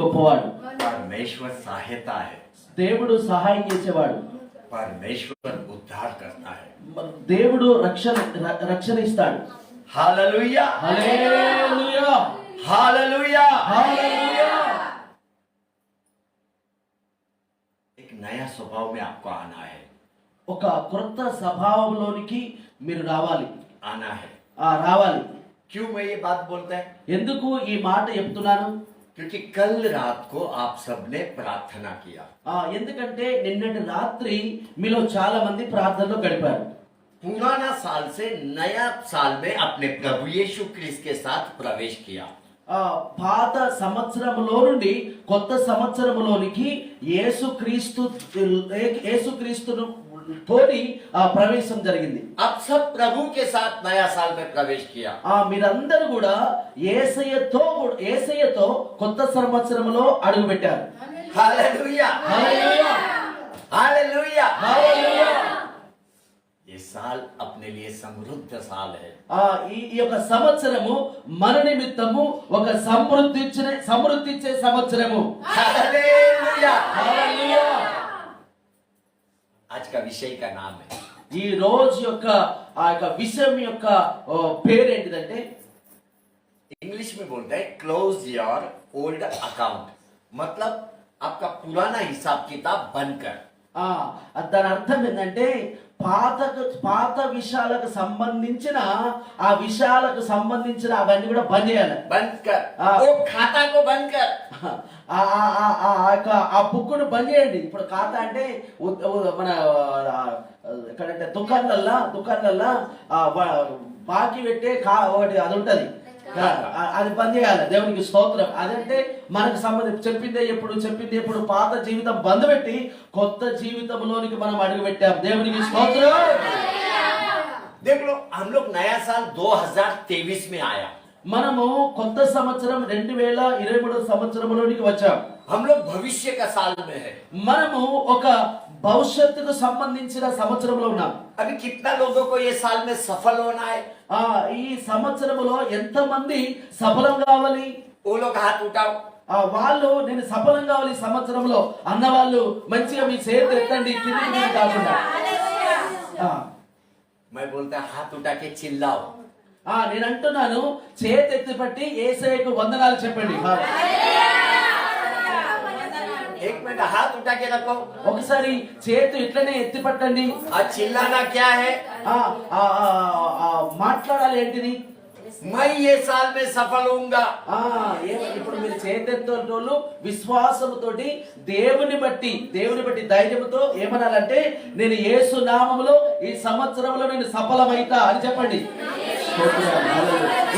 గొప్పవాడు. परमेश्वर सहायता है, దేవుడు సహాయం చేసేవాడు. परमेश्वर उद्धार करता है। దేవుడు రక్షణ ఇస్తాడు. हालेलुया, హల్లెలూయా, हालेलुया, హల్లెలూయా. एक नया स्वभाव में आपको आना है, ఒక కొత్త స్వభావంలోనికి మీరు రావాలి. आना है। రావాలి. क्यों मैं ये बात बोलता है? ఎందుకు ఈ మాట చెప్తున్నాను? क्योंकि कल रात को आप सबने प्रार्थना किया। ఎందుకంటే నిన్నటి రాత్రి మీలో చాలా మంది ప్రార్థనలో గడిపారు. पुराना साल से नया साल में अपने प्रभु यीशु क्रिस्त के साथ प्रवेश किया। పాత సంవత్సరములో నుండి కొత్త సంవత్సరములోనికి యేసుక్రీస్తును తోని ప్రవేశం జరిగింది. अब सब प्रभु के साथ नया साल में प्रवेश किया। మీరందరూ కూడా యేసయ్యతో కొత్త సంవత్సరములో అడుగు పెట్టారు. हालेलुया, హల్లెలూయా, हालेलुया, హల్లెలూయా. ये साल अपने लिए समृद्ध साल है। ఈ యొక్క సంవత్సరము మన నిమిత్తము ఒక సమృద్ధిచ్చే సంవత్సరము. हालेलुया। హల్లెలూయా. आज का विषय का नाम है, ఈ రోజు యొక్క ఆ యొక్క విషయం యొక్క పేరు ఏంటిదంటే, इंग्लिश में बोलते हैं क्लोज योर ओल्ड अकाउंट, मतलब आपका पुराना हिसाब किताब बंद कर। దాని అర్థం ఏంటంటే పాత విషయాలకు సంబంధించిన అవన్నీ కూడా బంద్ చేయాలి. बंद कर, वो खाता को बंद कर। ఆ బుక్కును బంద్ చేయండి. ఇప్పుడు ఖాతా అంటే మన ఎక్కడంటే దుకాణాలల్లో బాకీ పెట్టే ఒకటి అది ఉంటది, అది బంద్ చేయాలి. దేవునికి స్తోత్రం. అదంటే మనకు సంబంధించి చెప్పింది ఎప్పుడు పాత జీవితం బంద్ పెట్టి కొత్త జీవితంలోనికి మనం అడుగు పెట్టాం. దేవునికి స్తోత్రం. देख लो, हम लोग नया साल 2023 में आया, మనము కొత్త సంవత్సరం 2023 సంవత్సరంలోనికి వచ్చాం. हम लोग भविष्य का साल में है। మనము ఒక భవిష్యత్తుకు సంబంధించిన సంవత్సరంలో ఉన్నాం. अभी कितना लोगों को ये साल में सफल होना है? ఈ సంవత్సరంలో ఎంత మంది సఫలం కావాలి? वो लोग हाथ उठाओ। వాళ్ళు నేను సఫలం కావాలి ఈ సంవత్సరంలో అన్న వాళ్ళు మంచిగా మీ చేతులు ఎత్తండి, కిందికి మీద కాకుండా. मैं बोलता हाथ उठा के चिल्लाओ। నేను అంటున్నాను, చేతి ఎత్తి పట్టి యేసయ్యకు వందనాలు చెప్పండి. एक मिनट हाथ उठा के रखो। ఒకసారి చేతి ఇట్లనే ఎత్తి పట్టండి. आज चिल्लाना क्या है? మాట్లాడాలి ఏంటిది? मैं ये साल में सफल होऊंगा। ఇప్పుడు మీరు చేతెత్తోళ్ళు విశ్వాసముతోటి దేవుని బట్టి ధైర్యంతో ఏమనాలంటే, నేను యేసు నామములో ఈ సంవత్సరంలో నేను సఫలమైతా అని చెప్పండి.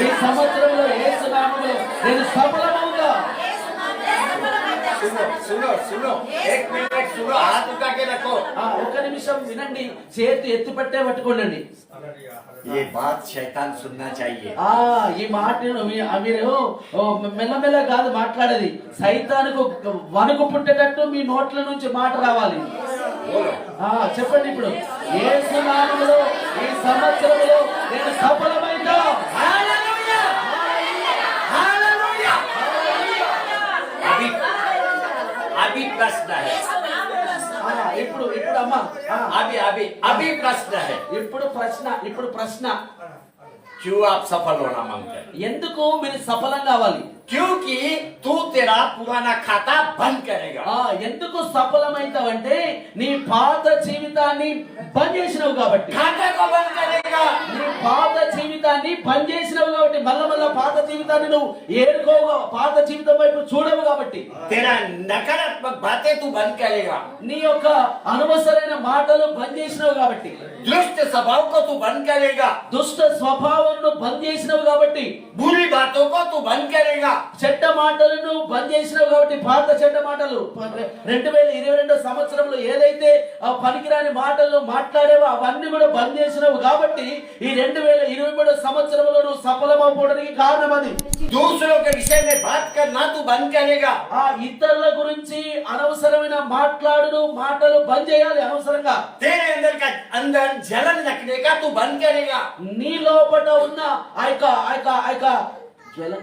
ఈ సంవత్సరంలో యేసు నామములో నేను సఫలమవుతా. सुनो, एक मिनट सुनो, हाथ उठा के रखो। ఒక నిమిషం వినండి, చేతి ఎత్తి పట్టే పట్టుకోండి. ये बात शैतान सुनना चाहिए। ఈ మాటను మీరు మెల్లమెల్ల కాదు మాట్లాడేది, సైతానుకు వణుకు పుట్టేటట్టు మీ నోట్ల నుంచి మాట రావాలి. చెప్పండి ఇప్పుడు, యేసు నామములో ఈ సంవత్సరంలో నేను సఫలమైతా. Hallelujah, hallelujah. अभी प्रश्न है। ఇప్పుడు అమ్మా, अभी प्रश्न है। ఇప్పుడు ప్రశ్న क्यों आप सफल होना मांगते हैं? ఎందుకు మీరు సఫలం కావాలి? क्योंकि तू तेरा पुराना खाता बंद करेगा। ఎందుకు సఫలమైతావంటే నీ పాత జీవితాన్ని బంద్ చేసినావు కాబట్టి. खाता को बंद करेगा। నీ పాత జీవితాన్ని బంద్ చేసినావు కాబట్టి, మళ్ళా పాత జీవితాన్ని నువ్వు ఏరుకోవు, పాత జీవితం వైపు చూడవు కాబట్టి. तेरा नकारात्मक बातें तू बंद करेगा। నీ యొక్క అనవసరమైన మాటలు బంద్ చేసినావు కాబట్టి. दुष्ट स्वभाव को तू बंद करेगा। దుష్ట స్వభావం బంద్ చేసినావు కాబట్టి. बुरी बातों को तू बंद करेगा। చెడ్డ మాటలను బంద్ చేసినావు కాబట్టి. పాత చెడ్డ మాటలు 2022 సంవత్సరంలో ఏదైతే పనికిరాని మాటలు మాట్లాడేవో అవన్నీ కూడా బంద్ చేసినావు కాబట్టి ఈ 2023 సంవత్సరంలో నువ్వు సఫలమవడానికి కారణం అది. दूसरों के विषय में बात करना तू बंद करेगा। ఇతరుల గురించి అనవసరమైన మాటలు బంద్ చేయాలి. అనవసరంగా तेरे अंदर जलन रखने का तू बंद करेगा। నీ లోపట ఉన్న ఆ యొక్క జలం,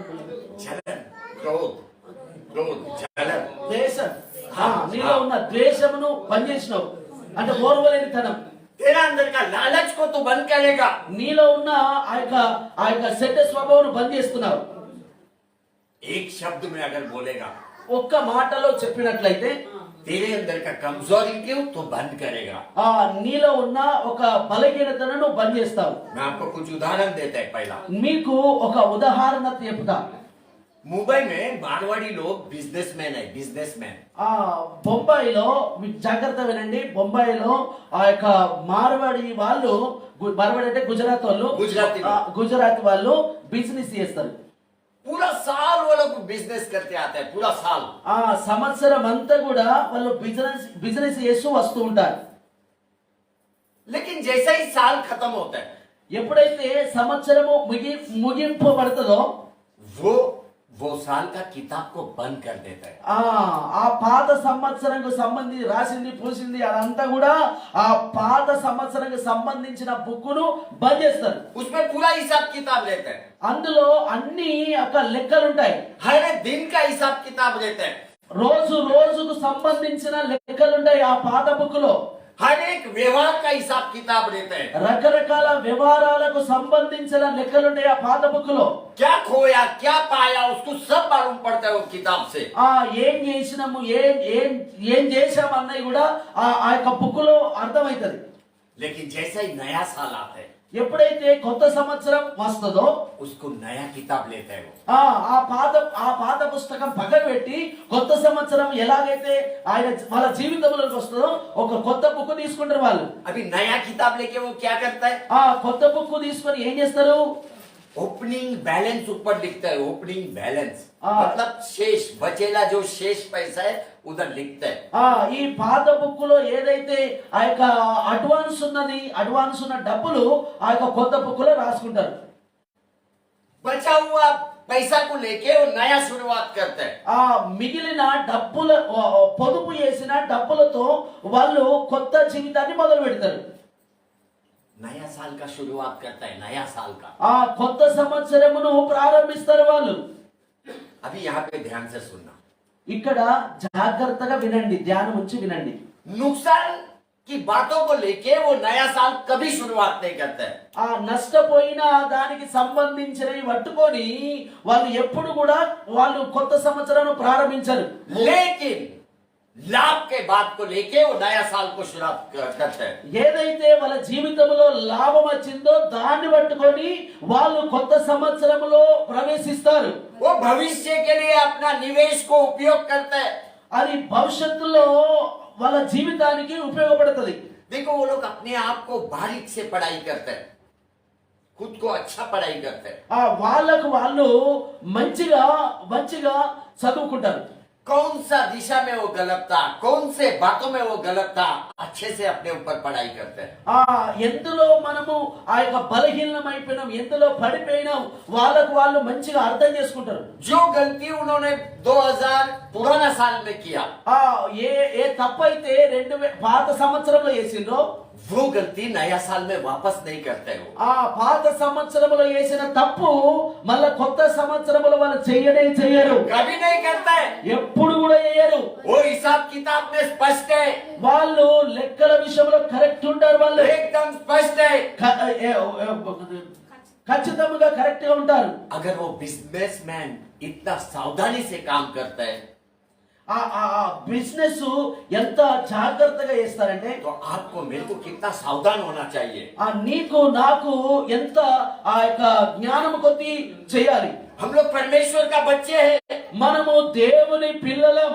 जलन, क्रोध, क्रोध, जलन। ద్వేషం నీలో ఉన్న ద్వేషమును బంద్ చేసినావు అంటే ఓర్వలేనితనం तेरा अंदर का लालच को तू बंद करेगा। నీలో ఉన్న ఆ యొక్క చెడ్డ స్వభావాన్ని బంద్ చేస్తున్నావు एक शब्द में अगर बोलेगा ఒక్క మాటలో చెప్పినట్లయితే तेरे अंदर का कमजोरी क्यों तो बंद करेगा। నీలో ఉన్న ఒక బలహీనతను బంద్ చేస్తావు। मैं आपको कुछ उदाहरण देता है। पहला మీకు ఒక ఉదాహరణ చెప్తా। मुंबई में मारवाड़ी लोग बिजनेसमैन है, बिजनेसमैन। బొంబాయిలో జాగ్రత్త వినండి, బొంబాయిలో ఆ యొక్క మార్వాడి వాళ్ళు, మార్వాడి అంటే గుజరాత్ వాళ్ళు, గుజరాత్ వాళ్ళు బిజినెస్ చేస్తారు। पूरा साल वो लोग बिजनेस करते आते हैं, पूरा साल। సంవత్సరం అంతా కూడా వాళ్ళు బిజినెస్ చేస్తూ వస్తూ ఉంటారు। लेकिन जैसा ही साल खत्म होता है, ఎప్పుడైతే సంవత్సరము ముగింపబడుతుందో वो साल का किताब को बंद कर देता है। ఆ పాత సంవత్సరంకు సంబంధించి రాసింది పూసింది అదంతా కూడా ఆ పాత సంవత్సరంకు సంబంధించిన బుక్కును బంద్ చేస్తారు। उसमें पूरा हिसाब किताब लेते हैं, అందులో అన్ని ఒక లెక్కలు ఉంటాయి। हर एक दिन का हिसाब किताब लेते हैं, రోజుకు సంబంధించిన లెక్కలు ఉంటాయి ఆ పాత బుక్కులో। हर एक व्यवहार का हिसाब किताब लेते हैं, రకరకాల వ్యవహారాలకు సంబంధించిన లెక్కలు ఉంటాయి ఆ పాత బుక్కులో। क्या खोया क्या पाया उसको सब मालूम पड़ता है वो किताब से। ఏం చేసినాము ఏం చేసాము అన్నది కూడా ఆ యొక్క బుక్కులో అర్థమవుతుంది। लेकिन जैसा ही नया साल आता है, ఎప్పుడైతే కొత్త సంవత్సరం వస్తుందో उसको नया किताब लेता है वो। ఆ పాత పుస్తకం పక్కన పెట్టి కొత్త సంవత్సరం ఎలాగైతే ఆయన వాళ్ళ జీవితంలోకి వస్తుందో ఒక కొత్త బుక్ తీసుకుంటారు వాళ్ళు। अभी नया किताब लेके वो क्या करता है, కొత్త బుక్ తీసుకొని ఏం చేస్తారు, ओपनिंग बैलेंस ऊपर लिखता है। ओपनिंग बैलेंस मतलब शेष बचेला जो शेष पैसा है उधर लिखता है। ఈ పాత బుక్ లో ఏదైతే ఆ యొక్క అడ్వాన్స్ ఉన్న డబ్బులు ఆ యొక్క కొత్త బుక్ లో రాసుకుంటారు। बचा हुआ पैसा को लेके वो नया शुरुआत करता है। మిగిలిన డబ్బుల పొదుపు చేసిన డబ్బులతో వాళ్ళు కొత్త జీవితాన్ని మొదలు పెడతారు। नया साल का शुरुआत करता है, नया साल का। కొత్త సంవత్సరమును ప్రారంభిస్తారు వాళ్ళు। अभी यहाँ पे ध्यान से सुनना, ఇక్కడ జాగ్రత్తగా వినండి, ధ్యానం ఉంచి వినండి। नुकसान की बातों को लेके वो नया साल कभी शुरुआत नहीं करता है। నష్టపోయిన దానికి సంబంధించినవి పట్టుకొని వాళ్ళు ఎప్పుడు కూడా వాళ్ళు కొత్త సంవత్సరాన్ని ప్రారంభించరు। लेकिन लाभ के बात को लेके वो नया साल को शुरुआत करता है। ఏదైతే వాళ్ళ జీవితంలో లాభం వచ్చిందో దాన్ని పట్టుకొని వాళ్ళు కొత్త సంవత్సరంలో ప్రవేశిస్తారు। वो भविष्य के लिए अपना निवेश को उपयोग करता है। అది భవిష్యత్తులో వాళ్ళ జీవితానికి ఉపయోగపడుతుంది। देखो वो लोग अपने आप को बारीक से पढ़ाई करते हैं, खुद को अच्छा पढ़ाई करते हैं। వాళ్ళకు వాళ్ళు మంచిగా చదువుకుంటారు। कौन सा दिशा में वो गलत था, कौन से बातों में वो गलत था, अच्छे से अपने ऊपर पढ़ाई करते हैं। ఎందులో మనము ఆ యొక్క బలహీనమైపోయినాం, ఎందులో పడిపోయినాం వాళ్ళకు వాళ్ళు మంచిగా అర్థం చేసుకుంటారు। जो गलती उन्होंने 2000 पुराना साल में किया, ఏ తప్పైతే పాత సంవత్సరంలో చేసిండ్రో वो गलती नया साल में वापस नहीं करते हो। పాత సంవత్సరంలో చేసిన తప్పు మళ్ళా కొత్త సంవత్సరంలో వాళ్ళు చెయ్యరు, कभी नहीं करता है। ఎప్పుడు కూడా చేయరు। वो हिसाब किताब में स्पष्ट है, వాళ్ళు లెక్కల విషయంలో కరెక్ట్ ఉంటారు, వాళ్ళు एकदम स्पष्ट है। ఖచ్చితంగా కరెక్ట్ గా ఉంటారు। अगर वो बिजनेसमैन इतना सावधानी से काम करता है బిజినెస్ ఎంత జాగ్రత్తగా చేస్తారంటే तो आपको मेरे को कितना सावधान होना चाहिए। నీకు నాకు ఎంత ఆ యొక్క జ్ఞానం కొద్ది చేయాలి। हम लोग परमेश्वर का बच्चे हैं, మనము దేవుని పిల్లలం।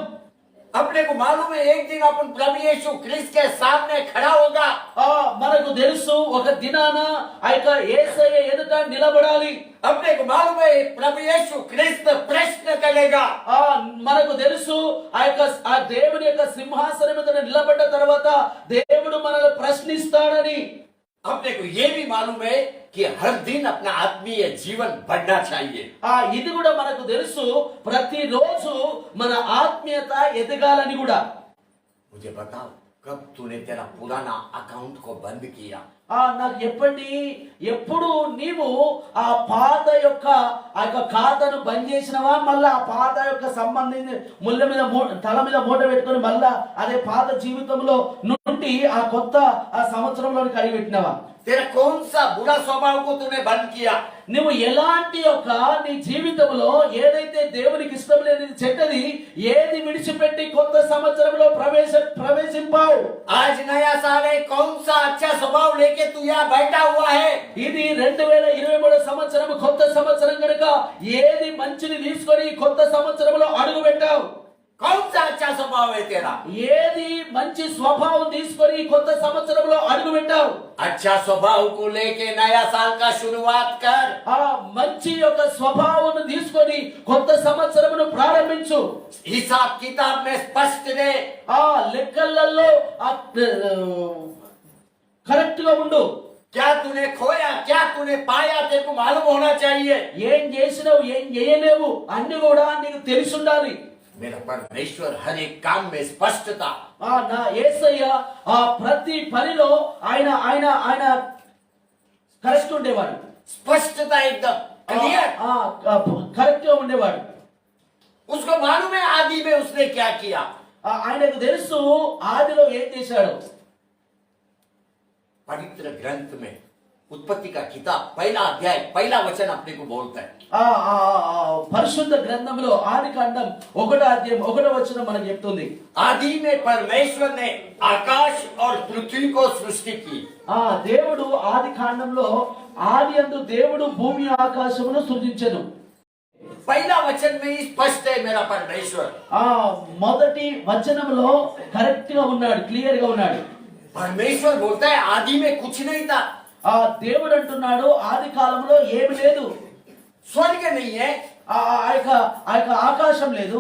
अपने को मालूम है एक दिन अपन प्रभु यीशु ख्रिस्त के सामने खड़ा होगा। మనకు తెలుసు ఒక దినాన ఆ యొక్క యేసయ్య ఎదుట నిలబడాలి। अपने को मालूम है प्रभु यीशु ख्रिस्त प्रश्न करेगा। మనకు తెలుసు ఆ దేవుని యొక్క సింహాసనం మీద నిలబడ్డ తర్వాత దేవుడు మనల్ని ప్రశ్నిస్తాడని। अपने को ये भी मालूम है कि हर दिन अपना आत्मीय जीवन बढ़ना चाहिए। ఇది కూడా మనకు తెలుసు ప్రతిరోజు మన ఆత్మీయత ఎదగాలని కూడా। मुझे बताओ, कब तूने तेरा पुराना अकाउंट को बंद किया? నాకు చెప్పండి, ఎప్పుడు నీవు ఆ పాత యొక్క ఖాతాను బంద్ చేసినవా, మళ్ళా ఆ పాత యొక్క సంబంధించి ముళ్ళ మీద తల మీద మూట పెట్టుకొని మళ్ళా అదే పాత జీవితంలో నుండి ఆ కొత్త ఆ సంవత్సరంలోనికి అడిగి పెట్టినవా? तेरा कौन सा बुरा स्वभाव को तूने बंद किया? నువ్వు ఎలాంటి యొక్క నీ జీవితంలో ఏదైతే దేవునికి ఇష్టం లేనిది చెడ్డది ఏది విడిచిపెట్టి కొత్త సంవత్సరంలో ప్రవేశింపావు? आज नया साल है, कौन सा अच्छा स्वभाव लेके तू यहाँ बैठा हुआ है? ఇది 2023 సంవత్సరం కొత్త సంవత్సరం కనుక ఏది మంచిని తీసుకొని కొత్త సంవత్సరంలో అడుగు పెట్టావు? कौन सा अच्छा स्वभाव है तेरा? ఏది మంచి స్వభావం తీసుకొని కొత్త సంవత్సరంలో అడుగు పెట్టావు? अच्छा स्वभाव को लेके नया साल का शुरुआत कर। ఆ మంచి యొక్క స్వభావం తీసుకొని కొత్త సంవత్సరమును ప్రారంభించు. हिसाब किताब में स्पष्ट रहे। ఆ లెక్కలలో కరెక్ట్ గా ఉండు. क्या तूने खोया, क्या तूने पाया, तेरे को मालूम होना चाहिए। ఏం చేసినావు, ఏం చేయలేవు అన్ని కూడా నీకు తెలిసి ఉండాలి. मेरा परमेश्वर हर एक काम में स्पष्ट था। నా యేసయ్య ఆ ప్రతి పనిలో ఆయన ఆయన ఆయన కరెక్ట్ ఉండేవాడు. स्पष्टता एकदम क्लियर। కరెక్ట్ గా ఉండేవాడు. उसको मालूम है आदि में उसने क्या किया। ఆయనకు తెలుసు ఆదిలో ఏం చేశాడు. पवित्र ग्रंथ में उत्पत्ति का किताब पहला अध्याय पहला वचन अपने को बोलता है। పరిశుద్ధ గ్రంథంలో ఆదికాండం 1వ అధ్యాయం 1వ వచనం మనకు చెప్తుంది. आदि में परमेश्वर ने आकाश और पृथ्वी को सृष्टि की। దేవుడు ఆదికాండంలో ఆది యందు దేవుడు భూమి ఆకాశమును సృజించెను. पहला वचन में ही स्पष्ट है मेरा परमेश्वर। మొదటి వచనంలో కరెక్ట్ గా ఉన్నాడు, క్లియర్ గా ఉన్నాడు. परमेश्वर बोलता है आदि में कुछ नहीं था। దేవుడు అంటున్నాడు ఆది కాలంలో ఏమి లేదు. स्वर्ग नहीं है, ఆ యొక్క ఆకాశం లేదు,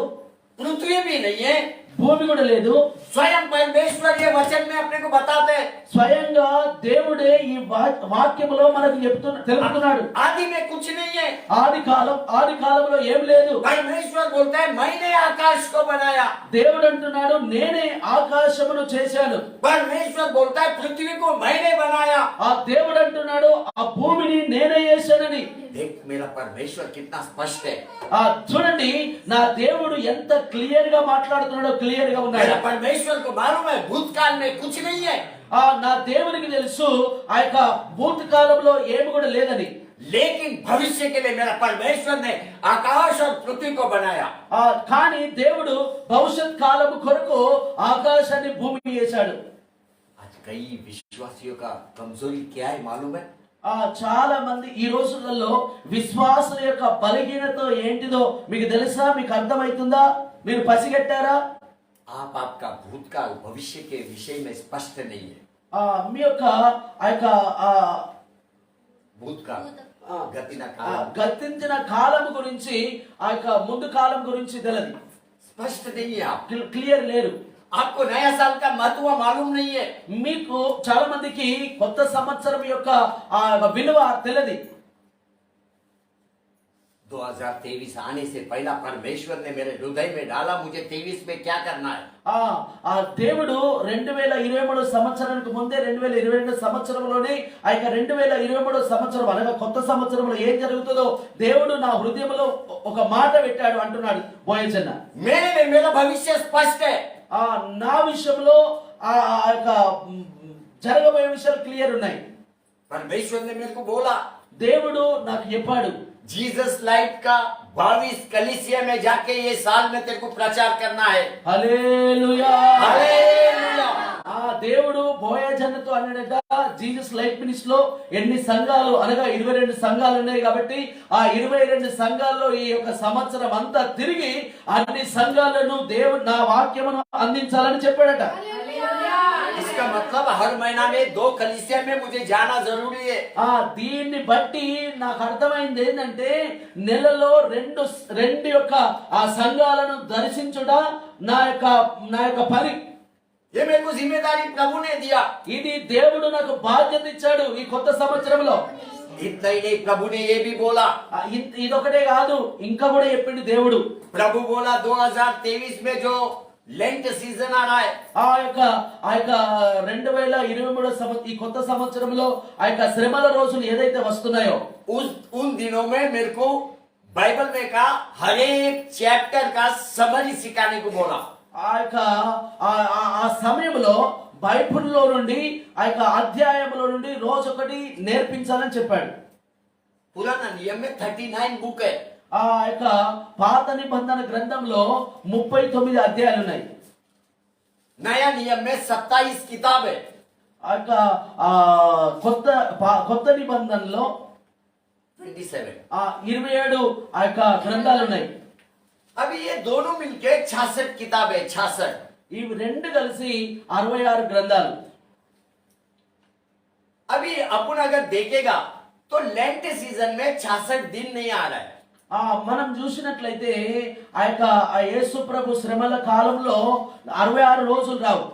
पृथ्वी भी नहीं है, భూమి కూడా లేదు. स्वयं परमेश्वर ये वचन में अपने को बताते हैं। స్వయంగా దేవుడే ఈ వాక్యములో మనకు తెలుపుతున్నాడు. आदि में कुछ नहीं है। ఆది కాలంలో ఏం లేదు. परमेश्वर बोलता है मैंने आकाश को बनाया। దేవుడు అంటున్నాడు నేనే ఆకాశమును చేశాను. परमेश्वर बोलता है पृथ्वी को मैंने बनाया। ఆ దేవుడు అంటున్నాడు ఆ భూమిని నేనే చేశానని. देख मेरा परमेश्वर कितना स्पष्ट है। చూడండి నా దేవుడు ఎంత క్లియర్ గా మాట్లాడుతున్నాడో, క్లియర్ గా ఉన్నాడు. मेरा परमेश्वर को मालूम है भूतकाल में कुछ नहीं है। నా దేవునికి తెలుసు ఆ యొక్క భూతకాలంలో ఏమి కూడా లేదని. लेकिन भविष्य के लिए मेरा परमेश्वर ने आकाश और पृथ्वी को बनाया। కానీ దేవుడు భవిష్యత్ కాలము కొరకు ఆకాశాన్ని భూమిని చేశాడు. आज कई विश्वासियों का कमजोरी क्या है मालूम है? చాలా మంది ఈ రోజులలో విశ్వాసుల యొక్క బలహీనత ఏంటిదో మీకు తెలుసా? మీకు అర్థమవుతుందా? మీరు పసిగట్టారా? आपका भूतकाल भविष्य के विषय में स्पष्ट नहीं है। మీ యొక్క ఆ యొక్క भूतकाल గతించిన కాలం గురించి ఆ యొక్క ముందు కాలం గురించి తెలియదు, स्पष्ट नहीं है। आप క్లియర్ లేరు. आपको नया साल का महत्व मालूम नहीं है। మీకు చాలా మందికి కొత్త సంవత్సరం యొక్క ఆ విలువ తెలియదు. 2023 आने से पहला परमेश्वर ने मेरे हृदय में डाला मुझे 23 में क्या करना है। దేవుడు 2023 సంవత్సరానికి ముందే 2022 సంవత్సరంలోనే ఆ యొక్క 2023 సంవత్సరం అనగా కొత్త సంవత్సరంలో ఏం జరుగుతుందో దేవుడు నా హృదయంలో ఒక మాట పెట్టాడు అంటున్నాడు బోయచన్న. मेरे लिए मेरा भविष्य स्पष्ट है। నా విషయంలో ఆ యొక్క జరగబోయే విషయాలు క్లియర్ ఉన్నాయి. परमेश्वर ने मेरे को बोला, దేవుడు నాకు చెప్పాడు जीसस लाइफ का 22 कलीसिया में जाके ये साल में तेरे को प्रचार करना है। Hallelujah hallelujah. దేవుడు బోయజన్నతో అన్నాడట జీసస్ లైఫ్ మినిస్ట్రీ లో ఎన్ని సంఘాలు అనగా 22 సంఘాలు ఉన్నాయి కాబట్టి ఆ 22 సంఘాల్లో ఈ యొక్క సంవత్సరం అంతా తిరిగి అన్ని సంఘాలను దేవుడు నా వాక్యమును అందించాలని చెప్పాడట. इसका मतलब हर महीना में 2 कलीसिया में मुझे जाना जरूरी है। దీన్ని బట్టి నాకు అర్థమైంది ఏంటంటే నెలలో రెండు యొక్క ఆ సంఘాలను దర్శించుట నా యొక్క పని. ये मेरे को जिम्मेदारी प्रभु ने दिया। ఇది దేవుడు నాకు బాధ్యత ఇచ్చాడు ఈ కొత్త సంవత్సరంలో. इतना ही नहीं, प्रभु ने ये भी बोला, ఇదొకటే కాదు ఇంకా కూడా చెప్పిండు దేవుడు. प्रभु बोला 2023 में जो लेंट सीजन आ रहा है। ఆ యొక్క 2023 ఈ కొత్త సంవత్సరంలో ఆ యొక్క శ్రమల రోజులు ఏదైతే వస్తున్నాయో उन दिनों में मेरे को बाइबल में कहा हर एक चैप्टर का समरी सिखाने को बोला। ఆ యొక్క ఆ సమయంలో బైబిల్లో నుండి ఆ యొక్క అధ్యాయంలో నుండి రోజొకటి నేర్పించాలని చెప్పాడు। पुराना नियम में 39 बुक है। ఆ యొక్క పాత నిబంధన గ్రంథంలో 39 అధ్యాయాలు ఉన్నాయి। नया नियम में 27 किताब है। ఆ యొక్క కొత్త నిబంధనలో 27 27 ఆ యొక్క గ్రంథాలు ఉన్నాయి। अभी ये दोनों मिलके 66 किताब है। 66 ఇవి రెండు కలిసి 66 గ్రంథాలు। अभी अपन अगर देखेगा तो लेंट सीजन में 66 दिन नहीं आ रहा है। మనం చూసినట్లయితే ఆ యొక్క యేసు ప్రభు శ్రమల కాలంలో 66 రోజులు రావు,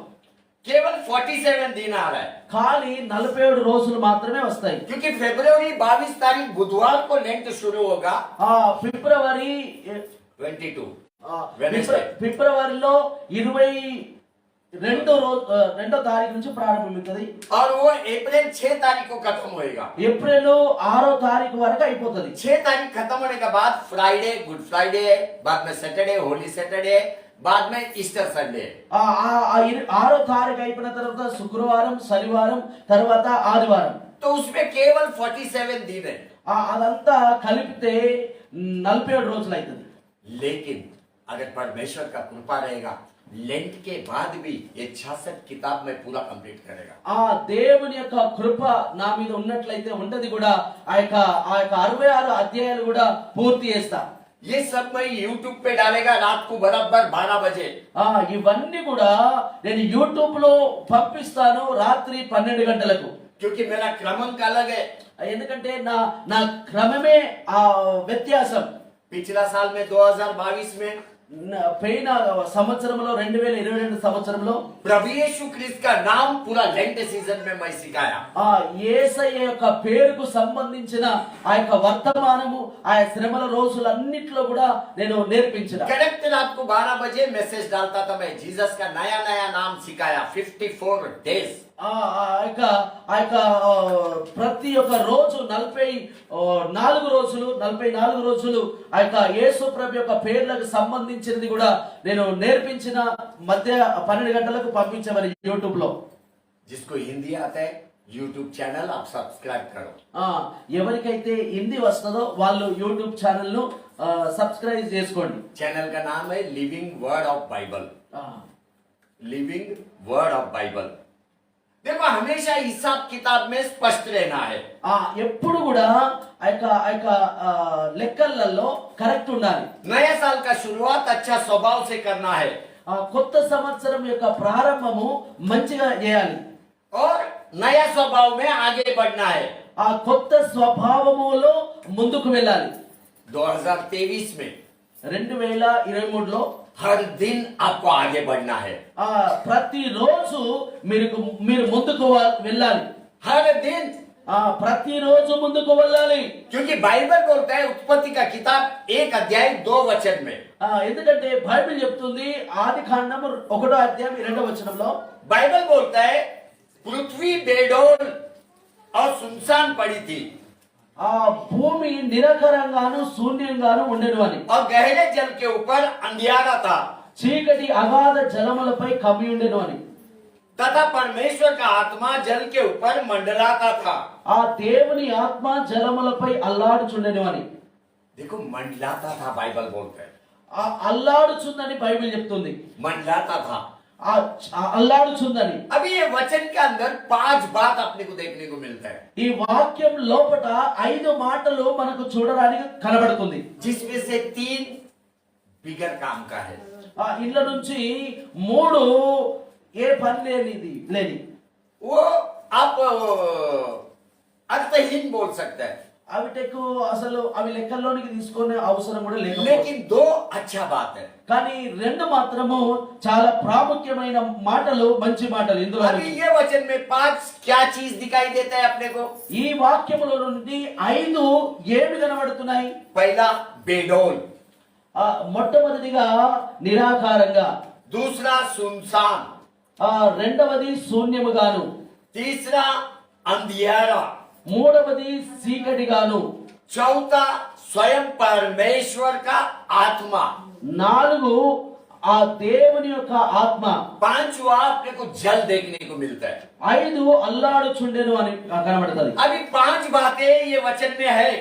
केवल 47 दिन आ रहा है। ఖాళీ 47 రోజులు మాత్రమే వస్తాయి। क्योंकि फरवरी 22 तारीख बुधवार को लेंट शुरू होगा। ఫిబ్రవరి 22 ఫిబ్రవరిలో 22వ తారీఖు నుంచి ప్రారంభమవుతుంది और वो अप्रैल 6 तारीख को खत्म होएगा। ఏప్రిల్ 6వ తారీఖు వరకు అయిపోతుంది। 6 तारीख खत्म होने के बाद फ्राइडे, गुड फ्राइडे, बाद में सैटरडे, होली सैटरडे, बाद में ईस्टर संडे। 6వ తారీఖు అయిపోయిన తర్వాత శుక్రవారం, శనివారం, తర్వాత ఆదివారం। तो उसमें केवल 47 दिन है। అదంతా కలిపితే 47 రోజులు అవుతుంది। लेकिन अगर परमेश्वर का कृपा रहेगा लेंट के बाद भी ये 66 किताब में पूरा कंप्लीट करेगा। దేవుని యొక్క కృప నా మీద ఉన్నట్లయితే ఉంటది కూడా ఆ యొక్క 66 అధ్యాయాలు కూడా పూర్తి చేస్తా। ये सब मैं यूट्यूब पे डालेगा रात को बराबर 12 बजे। ఇవన్నీ కూడా నేను యూట్యూబ్ లో పంపిస్తాను రాత్రి 12 గంటలకు। क्योंकि मेरा क्रमांक अलग है। ఎందుకంటే నా క్రమమే వ్యత్యాసం। पिछला साल में 2022 में పోయిన సంవత్సరంలో 2022 సంవత్సరంలో प्रभु यीशु क्रिस्त का नाम पूरा लेंट सीजन में मैं सिखाया। యేసయ్య యొక్క పేరుకు సంబంధించిన ఆ యొక్క వర్తమానము ఆ శ్రమల రోజులన్నిట్లో కూడా నేను నేర్పించిన। करेक्ट रात को 12 बजे मैसेज डालता था मैं, जीसस का नया नया नाम सिखाया 54 डेज। ఆ యొక్క ప్రతి ఒక్క రోజు 44 రోజులు ఆ యొక్క యేసు ప్రభు యొక్క పేర్లకు సంబంధించినది కూడా నేను నేర్పించిన మధ్య 12 గంటలకు పంపించమని యూట్యూబ్ లో। जिसको हिंदी आता है यूट्यूब चैनल आप सब्सक्राइब करो। ఎవరికైతే హిందీ వస్తుందో వాళ్ళు యూట్యూబ్ ఛానల్ ను సబ్స్క్రైబ్ చేసుకోండి। चैनल का नाम है living word of Bible. Living word of Bible. देखो हमेशा हिसाब किताब में स्पष्ट रहना है। ఎప్పుడు కూడా ఆ యొక్క లెక్కలలో కరెక్ట్ ఉండాలి। नया साल का शुरुआत अच्छा स्वभाव से करना है కొత్త సంవత్సరం యొక్క ప్రారంభము మంచిగా చేయాలి। और नया स्वभाव में आगे बढ़ना है। ఆ కొత్త స్వభావములో ముందుకు వెళ్ళాలి। 2023 में 2023లో हर दिन आपको आगे बढ़ना है। ప్రతి రోజు మీరు ముందుకు వెళ్ళాలి। हर दिन ప్రతి రోజు ముందుకు వెళ్ళాలి। क्योंकि बाइबल बोलता है उत्पत्ति का किताब 1 अध्याय 2 वचन में। ఎందుకంటే బైబిల్ చెప్తుంది ఆది కాండము 1వ అధ్యాయం 2వ వచనంలో बाइबल बोलता है पृथ्वी बेडौल और सुनसान पड़ी थी భూమి నిరకరంగాను శూన్యంగాను ఉండెను అని। और गहरे जल के ऊपर अंधियारा था చీకటి అగాధ జలములపై కమ్మి ఉండెను అని। तथा परमेश्वर का आत्मा जल के ऊपर मंडलाता था। దేవుని ఆత్మ జలములపై అల్లాడుచుండెను అని। देखो मंडलाता था बाइबल बोलता है। అల్లాడుచుందని బైబిల్ చెప్తుంది। मंडलाता था అల్లాడుచుందని। अभी ये वचन के अंदर 5 बात अपने को देखने को मिलता है। ఈ వాక్యం లోపట 5 మాటలు మనకు చూడడానికి కనబడుతుంది। जिसमें से 3 बिगर काम का है। ఇళ్ళ నుంచి 3 ఏ పని లేని वो आप अर्थहीन बोल सकते हैं। అవిటకు అసలు అవి లెక్కల్లోనికి తీసుకునే అవసరం కూడా లేదు। लेकिन 2 अच्छा बात है। కానీ 2 మాత్రము చాలా ప్రాముఖ్యమైన మాటలు, మంచి మాటలు ఇందులో। अभी ये वचन में 5 क्या चीज दिखाई देता है अपने को? ఈ వాక్యముల నుండి 5 ఏమి కనబడుతున్నాయి? पहला बेडौल, మొట్టమొదటిగా నిరాకారంగా, दूसरा सुनसान, రెండవది శూన్యముగాను, तीसरा अंधियारा, మూడవది చీకటిగాను, चौथा स्वयं परमेश्वर का आत्मा, నాలుగు ఆ దేవుని యొక్క ఆత్మ, पांचवा अपने को जल देखने को मिलता है। ఐదు అల్లాడుచుండెను అని కనబడుతుంది. अभी 5 बातें ये वचन में है,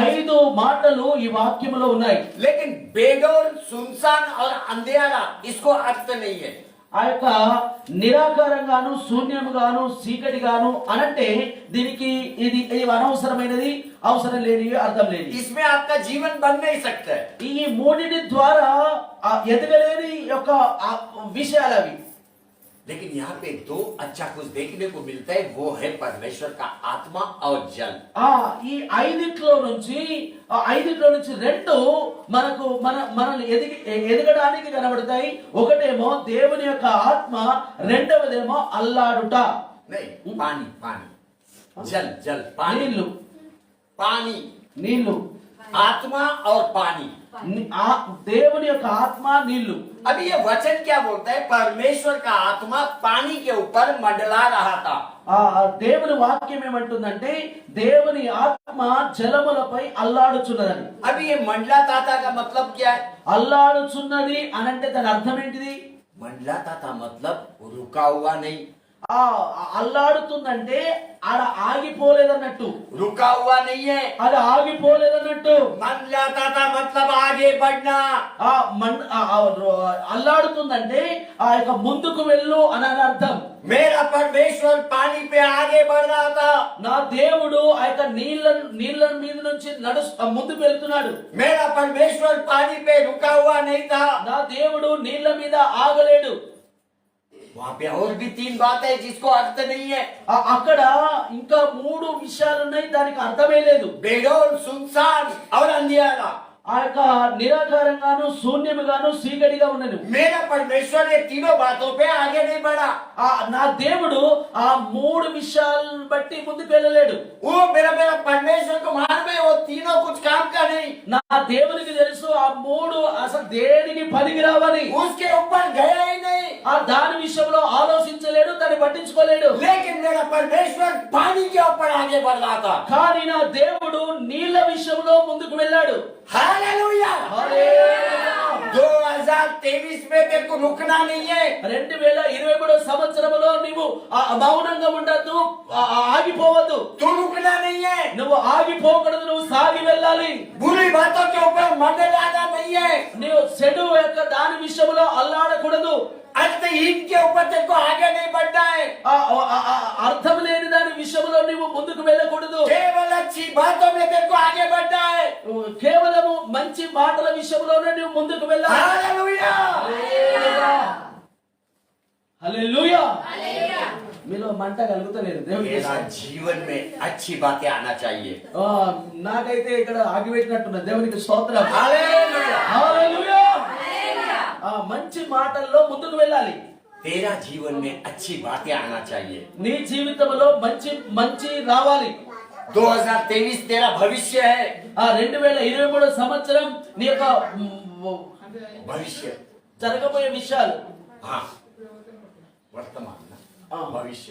ఐదు మాటలు ఈ వాక్యములో ఉన్నాయి. लेकिन बेडौल, सुनसान और अंधेरा इसको अर्थ नहीं है। ఆ యొక్క నిరాకారంగాను శూన్యముగాను చీకటిగాను అనంటే దీనికి ఇది అనవసరమైనది, అవసరం లేనివి, అర్థం లేని. इसमें आपका जीवन बन नहीं सकता है। ఈ మూడిటి ద్వారా ఎదగలేని యొక్క విషయాలు అవి. लेकिन यहाँ पे 2 अच्छा कुछ देखने को मिलता है, वो है परमेश्वर का आत्मा और जल। ఈ ఐదిట్లో నుంచి రెండు మనకు మనల్ని ఎదగడానికి కనబడతాయి. ఒకటేమో దేవుని యొక్క ఆత్మ, రెండవదేమో అల్లాడుట. नहीं, पानी पानी, जल जल, पानी, నీళ్లు, पानी, నీళ్లు, आत्मा और पानी। దేవుని యొక్క ఆత్మ, నీళ్లు. अभी ये वचन क्या बोलता है? परमेश्वर का आत्मा पानी के ऊपर मंडला रहा था। దేవుని వాక్యం ఏమంటుందంటే దేవుని ఆత్మ జలములపై అల్లాడుచున్నదని. अभी ये मंडलाता था का मतलब क्या है? అల్లాడుచున్నది అనంటే దాని అర్థం ఏంటిది? मंडलाता था मतलब रुका हुआ नहीं, అల్లాడుతుందంటే ఆడ ఆగిపోలేదన్నట్టు. रुका हुआ नहीं है। అది ఆగిపోలేదన్నట్టు. मंडलाता था मतलब आगे बढ़ना। అల్లాడుతుందంటే ఆ యొక్క ముందుకు వెళ్ళు అని అర్థం. मेरा परमेश्वर पानी पे आगे बढ़ रहा था। నా దేవుడు ఆ యొక్క నీళ్ళ మీద నుంచి ముందుకు వెళ్తున్నాడు. मेरा परमेश्वर पानी पे रुका हुआ नहीं था। నా దేవుడు నీళ్ళ మీద ఆగలేడు. वहाँ पे और भी 3 बातें जिसको अर्थ नहीं है। అక్కడ ఇంకా 3 విషయాలు ఉన్నాయి, దానికి అర్థమే లేదు. बेडौल, सुनसान और अंधियारा। ఆ యొక్క నిరాకారంగాను శూన్యముగాను చీకటిగా ఉన్నది. मेरा परमेश्वर ये तीनों बातों पे आगे नहीं बढ़ा। నా దేవుడు ఆ 3 విషయాలను బట్టి ముందుకు వెళ్ళలేడు. वो मेरा परमेश्वर को मालूम है वो तीनों कुछ काम का नहीं। నా దేవునికి తెలుసు ఆ 3 అసలు దేనికి పనికిరావని. उसके ऊपर गया ही नहीं। దాని విషయంలో ఆలోచించలేడు, దాన్ని పట్టించుకోలేడు. लेकिन मेरा परमेश्वर पानी के ऊपर आगे बढ़ रहा था। కానీ నా దేవుడు నీళ్ళ విషయంలో ముందుకు వెళ్ళాడు. हालेलुया। 2023 में तेरे को रुकना नहीं है। 2023 సంవత్సరంలో నీవు మౌనంగా ఉండద్దు, ఆగిపోవద్దు. तू रुकना नहीं है। నువ్వు ఆగిపోకూడదు, నువ్వు సాగి వెళ్ళాలి. बुरी बातों के ऊपर मंडलाना नहीं है। నీవు చెడు యొక్క దాని విషయంలో అల్లాడకూడదు. अंतहीन के ऊपर तेरे को आगे नहीं बढ़ना है। అర్థం లేని దాని విషయంలో నీవు ముందుకు వెళ్ళకూడదు. केवल अच्छी बातों में तेरे को आगे बढ़ना है। కేవలము మంచి మాటల విషయంలోనే నీవు ముందుకు వెళ్ళాలి. हालेलुया। హల్లెలూయా. మీలో మంట కలుగుతలేదు. मेरा जीवन में अच्छी बातें आना चाहिए। నాకైతే ఇక్కడ ఆగిపెట్టినట్టున్న దేవునికి స్తోత్రం. हालेलुया। హల్లెలూయా. మంచి మాటల్లో ముందుకు వెళ్ళాలి. तेरा जीवन में अच्छी बातें आना चाहिए। నీ జీవితంలో మంచి రావాలి. 2023 तेरा भविष्य है। 2023 సంవత్సరం నీ యొక్క भविष्य, జరగబోయే విషయాలు. हाँ, वर्तमान ना, भविष्य।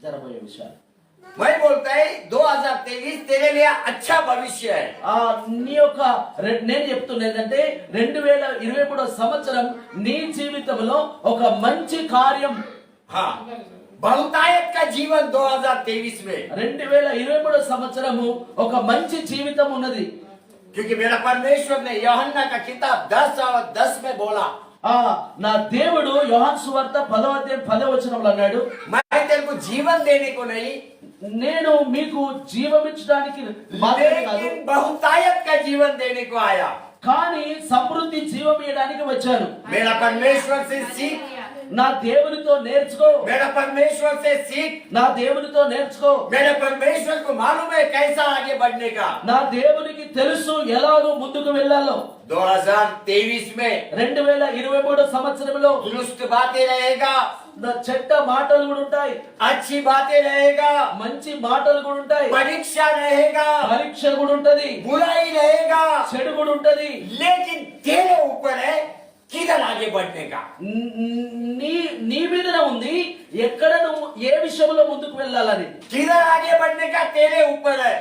జరగబోయే విషయాలు. मैं बोलता है 2023 तेरे लिए अच्छा भविष्य है। నీ యొక్క నేను చెప్తున్నా ఏంటంటే 2023 సంవత్సరం నీ జీవితంలో ఒక మంచి కార్యం. हाँ, बहुतायत का जीवन 2023 में। 2023 సంవత్సరము ఒక మంచి జీవితం ఉన్నది. क्योंकि मेरा परमेश्वर ने यूहन्ना का किताब 10:10 में बोला, నా దేవుడు యోహాను సువార్త 10వ అధ్యాయం 10వ వచనంలో అన్నాడు, मैं तेरे को जीवन देने को नहीं, నేను మీకు జీవమిచ్చడానికి మాత్రమే కాదు, लेकिन बहुतायत का जीवन देने को आया। కానీ సమృద్ధి జీవం ఇవ్వడానికి వచ్చాను. मेरा परमेश्वर से सीख, నా దేవునితో నేర్చుకో. मेरा परमेश्वर से सीख। నా దేవునితో నేర్చుకో. मेरे परमेश्वर को मालूम है कैसा आगे बढ़ने का। నా దేవునికి తెలుసు ఎలాగో ముందుకు వెళ్ళాలో. 2023 में 2023 సంవత్సరంలో दुरुस्त बातें रहेगा, చెడ్డ మాటలు కూడా ఉంటాయి, अच्छी बातें रहेगा, మంచి మాటలు కూడా ఉంటాయి, परीक्षा रहेगा, పరీక్ష కూడా ఉంటది, बुराई रहेगा, చెడు కూడా ఉంటది. लेकिन तेरे ऊपर है किधर आगे बढ़ने का। నీ నీ మీదనే ఉంది ఎక్కడ నువ్వు ఏ విషయంలో ముందుకు వెళ్ళాలని. किधर आगे बढ़ने का तेरे ऊपर है।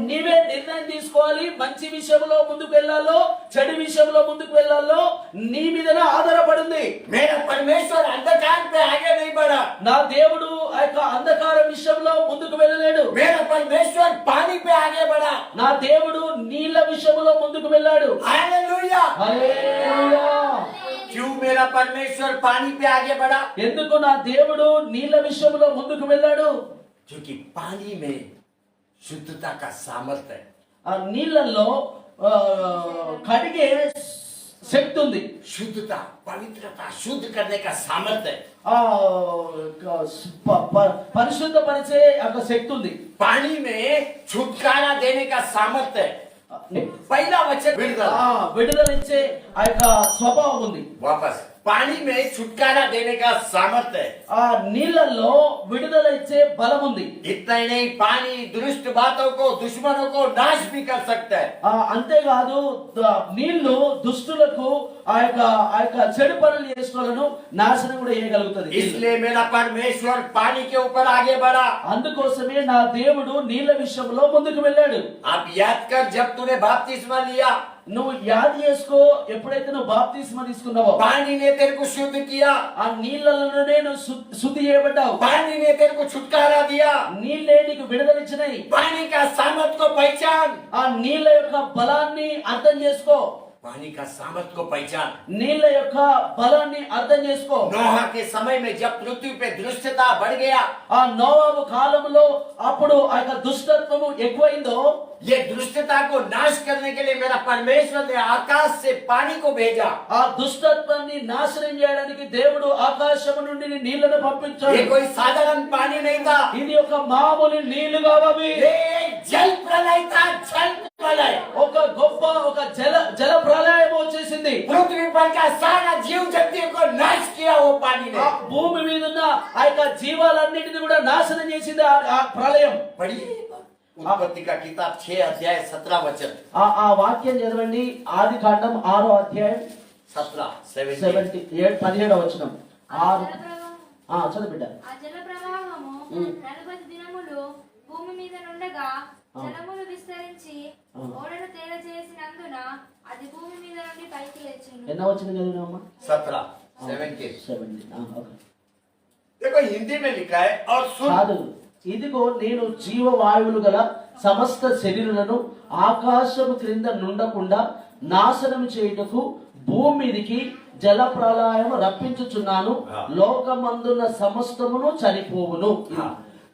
నీవే నిర్ణయం తీసుకోవాలి. మంచి విషయంలో ముందుకు వెళ్ళాలో చెడు విషయంలో ముందుకు వెళ్ళాలో నీ మీదనే ఆధారపడింది. मेरा परमेश्वर अंधकार पे आगे नहीं बढ़ा। నా దేవుడు ఆ యొక్క అంధకార విషయంలో ముందుకు వెళ్ళలేడు. मेरा परमेश्वर पानी पे आगे बढ़ा। నా దేవుడు నీళ్ళ విషయంలో ముందుకు వెళ్ళాడు. हालेलुया। హల్లెలూయా. क्यों मेरा परमेश्वर पानी पे आगे बढ़ा? ఎందుకు నా దేవుడు నీళ్ళ విషయంలో ముందుకు వెళ్ళాడు? क्योंकि पानी में शुद्धता का सामर्थ्य है। ఆ నీళ్ళల్లో కడిగే శక్తి ఉంది. शुद्धता, पवित्रता, शुद्ध करने का सामर्थ्य है। ఆ పరిశుద్ధపరిచే ఒక శక్తి ఉంది. पानी में छुटकारा देने का सामर्थ्य है। पहला वचन విడుదలిచ్చే ఆ యొక్క స్వభావం ఉంది. वापस पानी में छुटकारा देने का सामर्थ्य है। ఆ నీళ్ళల్లో విడుదల ఇచ్చే బలం ఉంది. इतना ही नहीं, पानी दुष्ट बातों को, दुश्मनों को नाश भी कर सकता है। అంతేకాదు నీళ్లు దుష్టులకు ఆ యొక్క చెడు పనులు చేసుకోవాలను నాశనం కూడా చేయగలుగుతుంది. इसलिए मेरा परमेश्वर पानी के ऊपर आगे बढ़ा। అందుకోసమే నా దేవుడు నీళ్ళ విషయంలో ముందుకు వెళ్ళాడు. आप याद कर, जब तूने बपतिस्मा लिया, నువ్వు యాद చేసుకో, ఎప్పుడైతే నువ్వు బాప్తిస్మా తీసుకున్నావో पानी ने तेरे को शुद्ध किया। ఆ నీళ్ళలోనే నువ్వు శుద్ధి చేయబడ్డావు. पानी ने तेरे को छुटकारा दिया। నీళ్ళే నీకు విడుదలిచ్చినాయి. पानी का सामर्थ को पहचान। ఆ నీళ్ళ యొక్క బలాన్ని అర్థం చేసుకో. पानी का सामर्थ को पहचान। నీళ్ళ యొక్క బలాన్ని అర్థం చేసుకో. नोह के समय में जब पृथ्वी पे दुष्टता बढ़ गया, ఆ నోవాహు కాలంలో అప్పుడు ఆ యొక్క దుష్టత్వము ఎక్కువైందో, ये दुष्टता को नाश करने के लिए मेरा परमेश्वर ने आकाश से पानी को भेजा। ఆ దుష్టత్వాన్ని నాశనం చేయడానికి దేవుడు ఆకాశము నుండి నీళ్లను పంపించాడు. ये कोई साधारण पानी नहीं था। ఇది ఒక మామూలు నీళ్లు కావవి. ये जल प्रलय था, जल प्रलय। ఒక గొప్ప ఒక జల ప్రళయం వచ్చేసింది. पृथ्वी पर का सारा जीव जंतु को नाश किया वो पानी ने। ఆ భూమి మీద ఉన్న ఆ యొక్క జీవాలన్నిటిని కూడా నాశనం చేసింది ఆ ప్రళయం. पढ़िए उत्पत्ति का किताब 6 अध्याय 17 वचन। ఆ వాక్యం చదవండి. ఆది కాండం 6వ అధ్యాయం 17 వచనం. చదువు బిడ్డ. ఆ జల ప్రవాహము 40 దినములు భూమి మీద నుండగా జలములు విస్తరించి ఓడను తేల చేసినందున అది భూమి మీద నుండి పైకి లేచింది. ఎన్నో వచనం చదివినామా? 17 ఓకే. देखो हिंदी में लिखा है और सुन। కాదు, ఇదిగో నేను జీవవాయువులు గల సమస్త శరీరులను ఆకాశము క్రింద నుండకుండా నాశనం చేయుటకు భూమి మీదికి జల ప్రళయం రప్పించుచున్నాను. లోకమందున్న సమస్తమును చనిపోవును.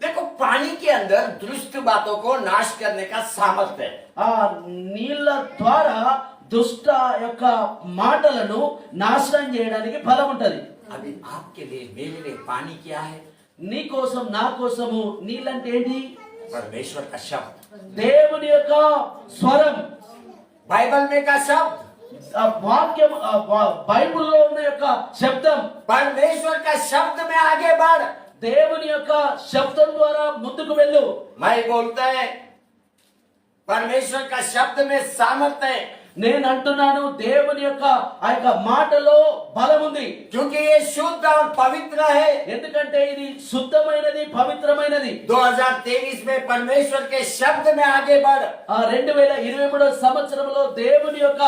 देखो पानी के अंदर दुष्ट बातों को नाश करने का सामर्थ्य है। ఆ నీళ్ళ ద్వారా దుష్ట యొక్క మాటలను నాశనం చేయడానికి బలం ఉంటది. अभी आपके लिए, मेरे लिए पानी क्या है? నీ కోసం నా కోసము నీళ్ళంటే ఏంటి? परमेश्वर का शब्द, దేవుని యొక్క స్వరం, बाइबल में का शब्द, ఆ వాక్యం, బైబిల్లో ఉన్న యొక్క శబ్దం. परमेश्वर का शब्द में आगे बढ़। దేవుని యొక్క శబ్దం ద్వారా ముందుకు వెళ్ళు. मैं बोलता है परमेश्वर का शब्द में सामर्थ्य है। నేను అంటున్నాను, దేవుని యొక్క ఆ యొక్క మాటలో బలం ఉంది. क्योंकि ये शुद्ध और पवित्र है। ఎందుకంటే ఇది శుద్ధమైనది, పవిత్రమైనది. 2023 में परमेश्वर के शब्द में आगे बढ़। 2023 సంవత్సరంలో దేవుని యొక్క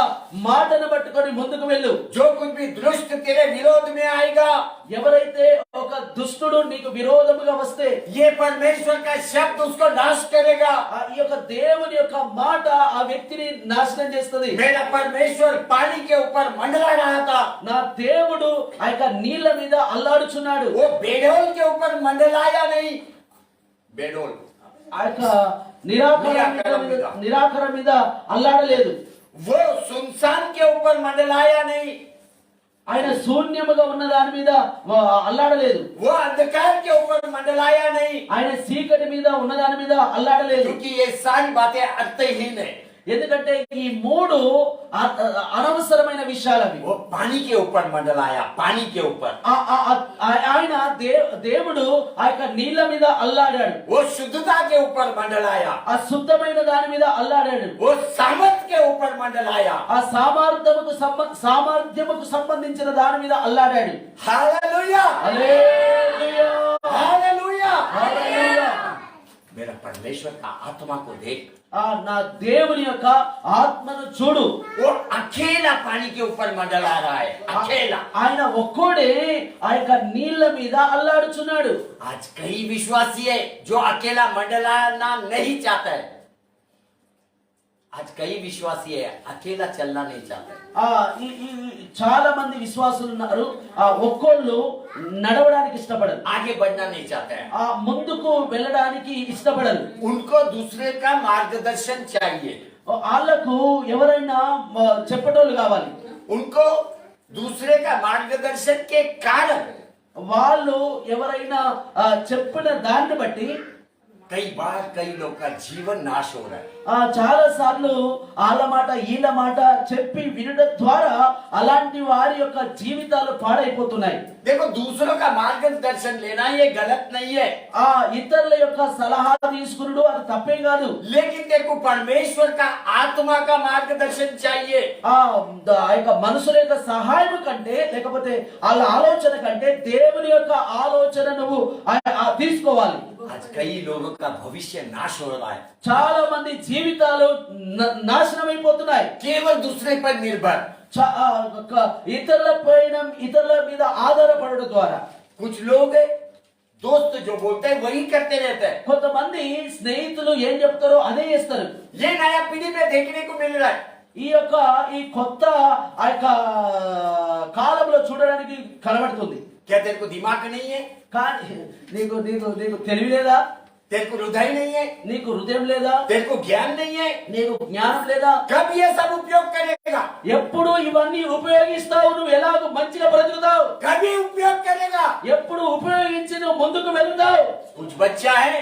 మాటను పట్టుకొని ముందుకు వెళ్ళు. जो कुछ भी दुष्ट तेरे विरोध में आएगा, ఎవరైతే ఒక దుష్టుడు నీకు విరోధముగా వస్తే ये परमेश्वर का शब्द उसको नाश करेगा। ఈ యొక్క దేవుని యొక్క మాట ఆ వ్యక్తిని నాశనం చేస్తుంది. मेरा परमेश्वर पानी के ऊपर मंडरा रहा था। నా దేవుడు ఆ యొక్క నీళ్ళ మీద అల్లాడుచున్నాడు. वो बेडोल के ऊपर मंडलाया नहीं। बेडोल ఆ యొక్క నిరాకరణ మీద అల్లాడలేదు. वो सुनसान के ऊपर मंडलाया नहीं। ఆయన శూన్యముగా ఉన్న దాని మీద అల్లాడలేదు. वो अंधकार के ऊपर मंडलाया नहीं। ఆయన చీకటి మీద ఉన్న దాని మీద అల్లాడలేదు. क्योंकि ये सारी बातें अर्थहीन है। ఎందుకంటే ఈ మూడు అనవసరమైన విషయాలు అవి. वो पानी के ऊपर मंडलाया, पानी के ऊपर ఆయన దేవుడు ఆ యొక్క నీళ్ల మీద అల్లాడాడు, वो शुद्धता के ऊपर मंडलाया, ఆ శుద్ధమైన దాని మీద అల్లాడాడు, वो सामर्थ के ऊपर मंडलाया। ఆ సామర్థ్యముకు సంబంధించిన దాని మీద అల్లాడాడు. हालेलुया, హల్లెలూయా, हालेलुया। హల్లెలూయా. मेरा परमेश्वर का आत्मा को देख, నా దేవుని యొక్క ఆత్మను చూడు. वो अकेला पानी के ऊपर मंडला रहा है, अकेला। ఆయన ఒక్కడే ఆ యొక్క నీళ్ల మీద అల్లాడుచున్నాడు. आज कई विश्वासी है जो अकेला मंडलाना नहीं चाहता है। आज कई विश्वासी है अकेला चलना नहीं चाहता है। చాలా మంది విశ్వాసులు ఉన్నారు, ఒక్కోళ్ళు నడవడానికి ఇష్టపడరు, आगे बढ़ना नहीं चाहते हैं। ముందుకు వెళ్ళడానికి ఇష్టపడరు. उनको दूसरे का मार्गदर्शन चाहिए, వాళ్ళకు ఎవరైనా చెప్పటోళ్ళు కావాలి. उनको दूसरे का मार्गदर्शन के कारण వాళ్ళు ఎవరైనా చెప్పిన దాన్ని బట్టి कई बार कई लोग का जीवन नाश हो रहा है। చాలా సార్లు వాళ్ళ మాట వీళ్ళ మాట చెప్పి వినడం ద్వారా అలాంటి వారి యొక్క జీవితాలు పాడైపోతున్నాయి. देखो, दूसरों का मार्गदर्शन लेना ये गलत नहीं है, ఇతరుల యొక్క సలహా తీసుకున్నాడు అది తప్పేం కాదు. लेकिन देखो परमेश्वर का आत्मा का मार्गदर्शन चाहिए। ఆ యొక్క మనుషుల యొక్క సహాయం కంటే లేకపోతే వాళ్ళ ఆలోచన కంటే దేవుని యొక్క ఆలోచన నువ్వు తీసుకోవాలి. आज कई लोगों का भविष्य नाश हो रहा है, చాలా మంది జీవితాలు నాశనం అయిపోతున్నాయి. केवल दूसरे पर निर्भर। ఇతరుల మీద ఆధారపడడం ద్వారా कुछ लोग दोस्त जो बोलते हैं वही करते रहते हैं। కొంతమంది స్నేహితులు ఏం చెప్తారో అదే చేస్తారు. ये नया पीढ़ी में देखने को मिल रहा है। ఈ కొత్త ఆ యొక్క కాలంలో చూడడానికి కనబడుతుంది. क्या तेरे को दिमाग नहीं है? కానీ నీకు నీకు నీకు తెలివి లేదా? तेरे को हृदय नहीं है? నీకు హృదయం లేదా? तेरे को ज्ञान नहीं है? నీకు జ్ఞానం లేదా? कब ये सब उपयोग करेगा? ఎప్పుడు ఇవన్నీ ఉపయోగిస్తావు? నువ్వు ఎలాగో మంచిగా బ్రతుకుతావు? कभी उपयोग करेगा? ఎప్పుడు ఉపయోగించి నువ్వు ముందుకు వెళ్తావు? कुछ बच्चा है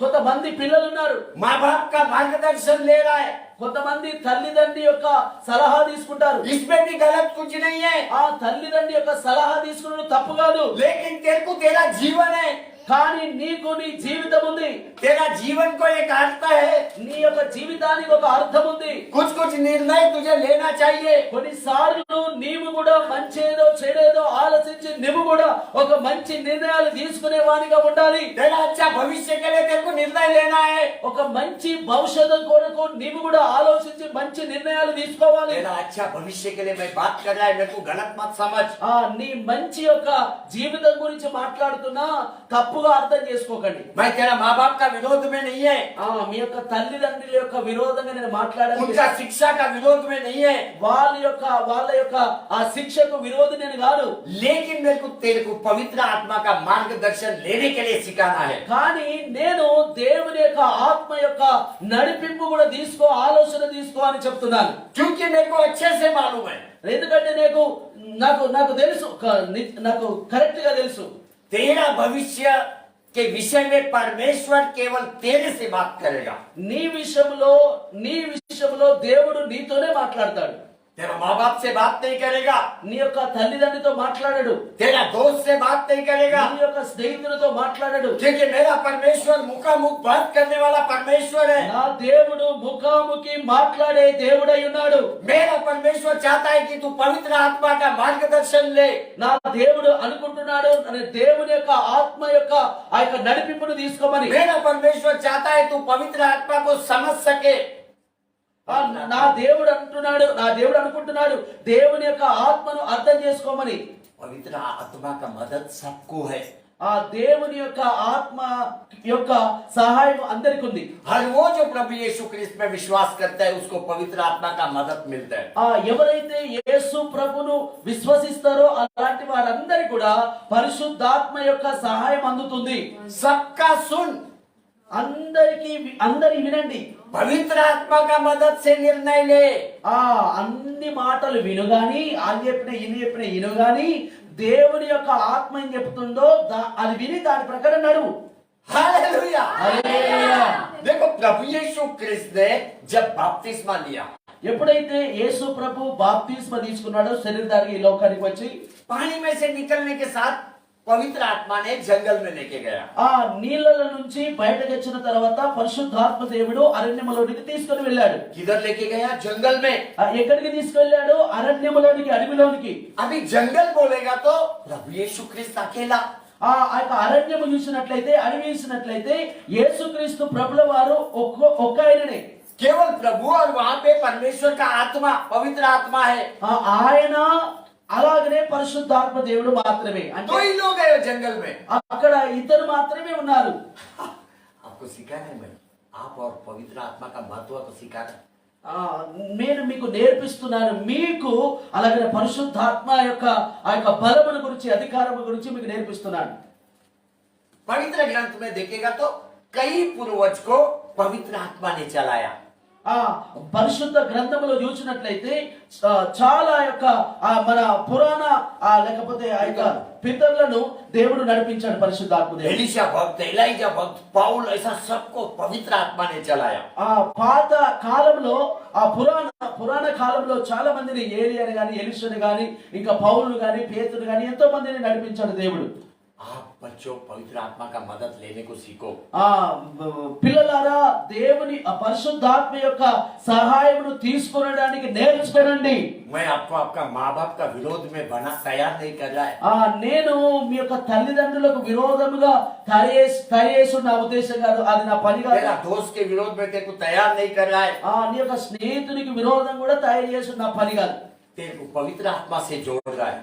కొంతమంది పిల్లలు ఉన్నారు, माँ बाप का मार्गदर्शन ले रहा है, కొంతమంది తల్లిదండ్రి యొక్క సలహా తీసుకుంటారు. इसमें भी गलत कुछ नहीं है, ఆ తల్లిదండ్రి యొక్క సలహా తీసుకున్నది తప్పు కాదు. लेकिन तेरे को तेरा जीवन है, కానీ నీకు నీ జీవితం ఉంది. तेरा जीवन को एक अर्थ है, నీ యొక్క జీవితానికి ఒక అర్థం ఉంది. कुछ कुछ निर्णय तुझे लेना चाहिए। కొన్నిసార్లు నీవు కూడా మంచేదో చెడేదో ఆలోచించి నువ్వు కూడా ఒక మంచి నిర్ణయాలు తీసుకునే వానిగా ఉండాలి. तेरा अच्छा भविष्य के लिए तेरे को निर्णय लेना है, ఒక మంచి భవిష్యత్తు కొరకు నీవు కూడా ఆలోచించి మంచి నిర్ణయాలు తీసుకోవాలి. तेरा अच्छा भविष्य के लिए मैं बात कर रहा है, मेरे को गलत मत समझ। నీ మంచి యొక్క జీవితం గురించి మాట్లాడుతున్నా తప్పుగా అర్థం చేసుకోకండి. मैं तेरा माँ बाप का विरोध में नहीं है, మీ యొక్క తల్లిదండ్రుల యొక్క విరోధంగా నేను మాట్లాడాను. उनका शिक्षा का विरोध में नहीं है, వాళ్ళ యొక్క ఆ శిక్షకు విరోధి నేను కాదు. लेकिन मेरे को तेरे को पवित्र आत्मा का मार्गदर्शन लेने के लिए सिखाना है। కానీ నేను దేవుని యొక్క ఆత్మ యొక్క నడిపింపు కూడా ఆలోచన తీసుకో అని చెప్తున్నాను. क्योंकि मेरे को अच्छे से मालूम है, ఎందుకంటే నాకు తెలుసు, నాకు కరెక్ట్ గా తెలుసు तेरा भविष्य के विषय में परमेश्वर केवल तेरे से बात करेगा। నీ విషయంలో దేవుడు నీతోనే మాట్లాడతాడు. तेरा माँ बाप से बात नहीं करेगा, నీ యొక్క తల్లిదండ్రులతో మాట్లాడడు, तेरा दोस्त से बात नहीं करेगा, నీ యొక్క స్నేహితులతో మాట్లాడడు. क्योंकि मेरा परमेश्वर मुखामुख बात करने वाला परमेश्वर है। నా దేవుడు ముఖాముఖి మాట్లాడే దేవుడై ఉన్నాడు. मेरा परमेश्वर चाहता है कि तू पवित्र आत्मा का मार्गदर्शन ले। నా దేవుడు అనుకుంటున్నాడు దేవుని యొక్క ఆత్మ యొక్క ఆ యొక్క నడిపింపును తీసుకోమని. मेरा परमेश्वर चाहता है तू पवित्र आत्मा को समझ सके। నా దేవుడు అనుకుంటున్నాడు దేవుని యొక్క ఆత్మను అర్థం చేసుకోమని. पवित्र आत्मा का मदद सबको है, ఆ దేవుని యొక్క ఆత్మ యొక్క సహాయం అందరికీ ఉంది. हर वो जो प्रभु यीशु क्रिस्त में विश्वास करता है उसको पवित्र आत्मा का मदद मिलता है। ఎవరైతే యేసు ప్రభును విశ్వసిస్తారో అలాంటి వారందరికీ కూడా పరిశుద్ధాత్మ యొక్క సహాయం అందుతుంది. सबका सुन, అందరి వినండి. पवित्र आत्मा का मदद से निर्णय ले। అన్ని మాటలు వినుగాని వాళ్ళు చెప్పిన వినుగాని దేవుని యొక్క ఆత్మ ఏం చెప్తుందో అది విని దాని ప్రకారం నడువు. हालेलुया। హల్లెలూయా. देखो प्रभु यीशु क्रिस्त ने जब बपतिस्मा लिया, ఎప్పుడైతే యేసు ప్రభు బాప్తిస్మ తీసుకున్నాడో శరీరధారికి ఈ లోకానికి వచ్చి पानी में से निकलने के साथ पवित्र आत्मा ने जंगल में लेके गया। ఆ నీళ్ళల నుంచి బయటకు వచ్చిన తర్వాత పరిశుద్ధాత్మ దేవుడు అరణ్యములోనికి తీసుకొని వెళ్ళాడు. किधर लेके गया? जंगल में। ఎక్కడికి తీసుకెళ్ళాడు? అరణ్యములోనికి, అడవిలోనికి. अभी जंगल बोलेगा तो प्रभु यीशु क्रिस्त अकेला। ఆ యొక్క అరణ్యము చూసినట్లయితే, అడవి చూసినట్లయితే యేసుక్రీస్తు ప్రభుల వారు ఒక్క ఆయననే, केवल प्रभु और वहां पे परमेश्वर का आत्मा, पवित्र आत्मा है। ఆయన అలాగనే పరిశుద్ధాత్మ దేవుడు మాత్రమే. दो అంటే ही लोग हैं जंगल में। అక్కడ ఇద్దరు మాత్రమే ఉన్నారు. आपको सिखाना है भाई, आप और पवित्र आत्मा का महत्व को सिखाना। నేను మీకు నేర్పిస్తున్నాను, మీకు అలాగే పరిశుద్ధాత్మ యొక్క ఆ యొక్క బలమును గురించి, అధికారము గురించి మీకు నేర్పిస్తున్నాను. पवित्र ग्रंथ में देखेगा तो कई पूर्वज को पवित्र आत्मा ने चलाया। పరిశుద్ధ గ్రంథములో చూసినట్లయితే చాలా యొక్క మన పురాణ లేకపోతే ఆ యొక్క పితరులను దేవుడు నడిపించాడు పరిశుద్ధాత్మ దేవుడు. एलीशा भक्त, एलाइजा भक्त, पाउल, ऐसा सबको पवित्र आत्मा ने चलाया। పాత కాలంలో పురాణ కాలంలో చాలా మందిని, ఏలియాని గాని, ఎలీషాని గాని, ఇంకా పౌలును గాని, పేతురు గాని ఎంతో మందిని నడిపించాడు దేవుడు. आप बच्चों पवित्र आत्मा का मदद लेने को सीखो। పిల్లలారా, దేవుని పరిశుద్ధాత్మ యొక్క సహాయమును తీసుకొనడానికి నేర్చుకోనండి. मैं आपको आपका माँ बाप का विरोध में बना तैयार नहीं कर रहा है। నేను మీ యొక్క తల్లిదండ్రులకు విరోధముగా తయారు నా ఉద్దేశం కాదు, అది నా పని కాదు. मेरा दोस्त के विरोध में तेरे को तैयार नहीं कर रहा है। నీ యొక్క స్నేహితునికి విరోధం కూడా తయారు చేసి నా పని కాదు. तेरे को पवित्र आत्मा से जोड़ रहा है।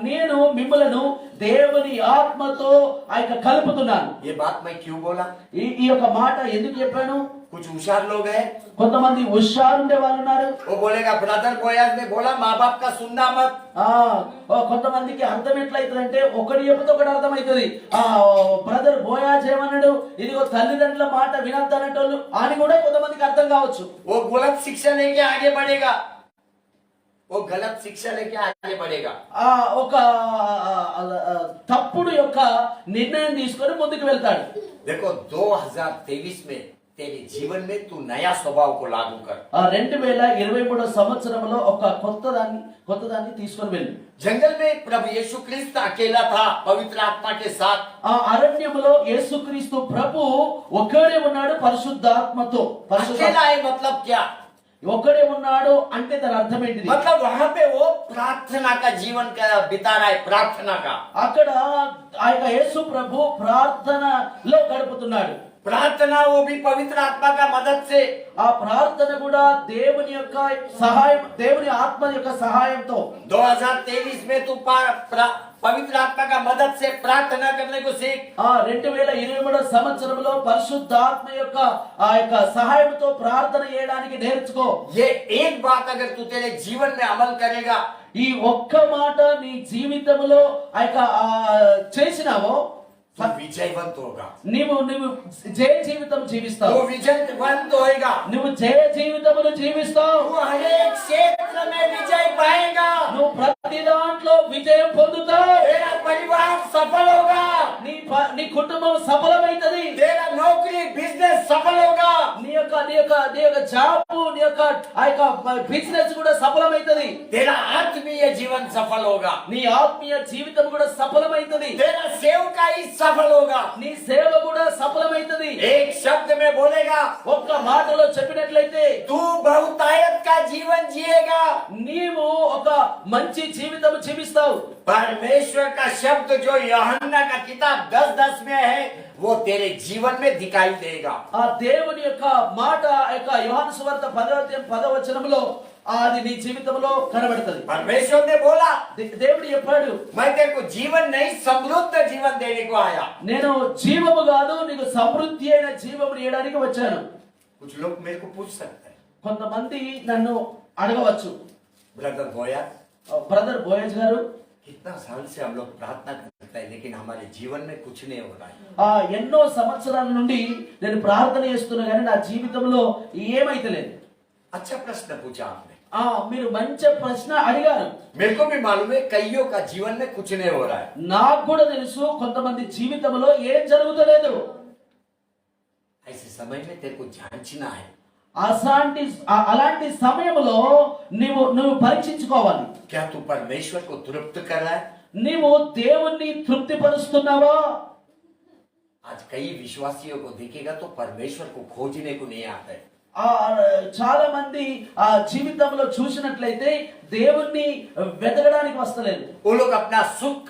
నేను మిమ్మలను దేవుని ఆత్మతో ఆ యొక్క కలుపుతున్నాను. ये बात मैं क्यों बोला? ఈ యొక్క మాట ఎందుకు చెప్పాను? कुछ होशियार लोग हैं, కొంతమంది హుషారుండే వాళ్ళు ఉన్నారు. वो बोलेगा ब्रदर बोयाज ने बोला माँ बाप का सुनना मत। కొంతమందికి అర్థం ఎట్లయితుందంటే, ఒకటి చెబితే ఒకటి అర్థమవుతుంది. బ్రదర్ బోయాజ్ ఏమన్నాడు, ఇదిగో తల్లిదండ్రుల మాట వినద్దనేటోళ్ళు అని కూడా కొంతమందికి అర్థం కావచ్చు. वो गलत शिक्षा लेके आगे बढ़ेगा, वो गलत शिक्षा लेके आगे बढ़ेगा। ఒక తప్పుడు యొక్క నిర్ణయం తీసుకొని ముందుకు వెళ్తాడు. देखो 2023 में तेरे जीवन में तू नया स्वभाव को लागू कर। 2023 సంవత్సరంలో ఒక కొత్తదాన్ని తీసుకొని వెళ్ళు. जंगल में प्रभु यीशु क्रिस्त अकेला था पवित्र आत्मा के साथ। అరణ్యములో యేసుక్రీస్తు ప్రభు ఒక్కడే ఉన్నాడు పరిశుద్ధాత్మతో. अकेला है मतलब क्या? ఒక్కడే ఉన్నాడు అంటే దాని అర్థం ఏంటిది? मतलब वहां पे वो प्रार्थना का जीवन का बिता रहा है, प्रार्थना का। అక్కడ ఆ యొక్క యేసు ప్రభు ప్రార్థనలో గడుపుతున్నాడు. प्रार्थना वो भी पवित्र आत्मा का मदद से। ఆ ప్రార్థన కూడా దేవుని యొక్క సహాయం, దేవుని ఆత్మ యొక్క సహాయంతో 2023 में तू पवित्र आत्मा का मदद से प्रार्थना करने को सीख। 2023 సంవత్సరంలో పరిశుద్ధాత్మ యొక్క ఆ యొక్క సహాయంతో ప్రార్థన చేయడానికి నేర్చుకో. ये एक बात अगर तू तेरे जीवन में अमल करेगा, ఈ ఒక్క మాట నీ జీవితంలో ఆ యొక్క చేసినావో तू विजयवंत होगा। నీవు జయ జీవితం జీవిస్తావు. तू विजयवंत होएगा। నువ్వు జయ జీవితమును జీవిస్తావు. तू हर एक क्षेत्र में विजय पाएगा। నువ్వు ప్రతి దాంట్లో విజయం పొందుతావు. तेरा परिवार सफल होगा। నీ కుటుంబం సఫలమైతది. तेरा नौकरी बिजनेस सफल होगा। నీ యొక్క జాబ్, నీ యొక్క ఆ యొక్క బిజినెస్ కూడా సఫలమైతది. तेरा आत्मीय जीवन सफल होगा। నీ ఆత్మీయ జీవితం కూడా సఫలమైతది. तेरा सेवकाई सफल होगा। నీ సేవ కూడా సఫలమైతది. एक शब्द में बोलेगा, ఒక్క మాటలో చెప్పినట్లయితే तू बहुतायत का जीवन जिएगा। నీవు ఒక మంచి జీవితం జీవిస్తావు. परमेश्वर का शब्द जो यूहन्ना का किताब 10:10 में है, वो तेरे जीवन में दिखाई देगा। ఆ దేవుని యొక్క మాట యొక్క యోహాను సువార్త 10వ వచనంలో అది నీ జీవితంలో కనబడుతుంది. परमेश्वर ने बोला, దేవుడు చెప్పాడు, मैं तेरे को जीवन नहीं समृद्ध जीवन देने को आया। నేను జీవము కాదు, నీకు సమృద్ధి అయిన జీవము ఇవ్వడానికి వచ్చాను. कुछ लोग मेरे को पूछ सकते हैं, కొంతమంది నన్ను అడగవచ్చు, ब्रदर बोया, బ్రదర్ బోయజ్ గారు, कितना साल से हम लोग प्रार्थना करते हैं लेकिन हमारे जीवन में कुछ नहीं हो रहा है। ఎన్నో సంవత్సరాల నుండి నేను ప్రార్థన చేస్తున్నా కానీ నా జీవితంలో ఏమైతలేదు. अच्छा प्रश्न पूछा आपने। మీరు మంచి ప్రశ్న అడిగారు. मेरे को भी मालूम है कईयों का जीवन में कुछ नहीं हो रहा है। నాకు కూడా తెలుసు కొంతమంది జీవితంలో ఏం జరుగుతలేదు. ऐसे समय में तेरे को जांचना है అలాంటి సమయంలో నువ్వు పరీక్షించుకోవాలి. क्या तू परमेश्वर को तृप्त कर रहा है? నీవు దేవుణ్ణి తృప్తిపరుస్తున్నావా? आज कई विश्वासियों को देखेगा तो परमेश्वर को खोजने को नहीं आता है. చాలా మంది ఆ జీవితంలో చూసినట్లయితే దేవుణ్ణి వెతకడానికి వస్తలేదు. वो लोग अपना सुख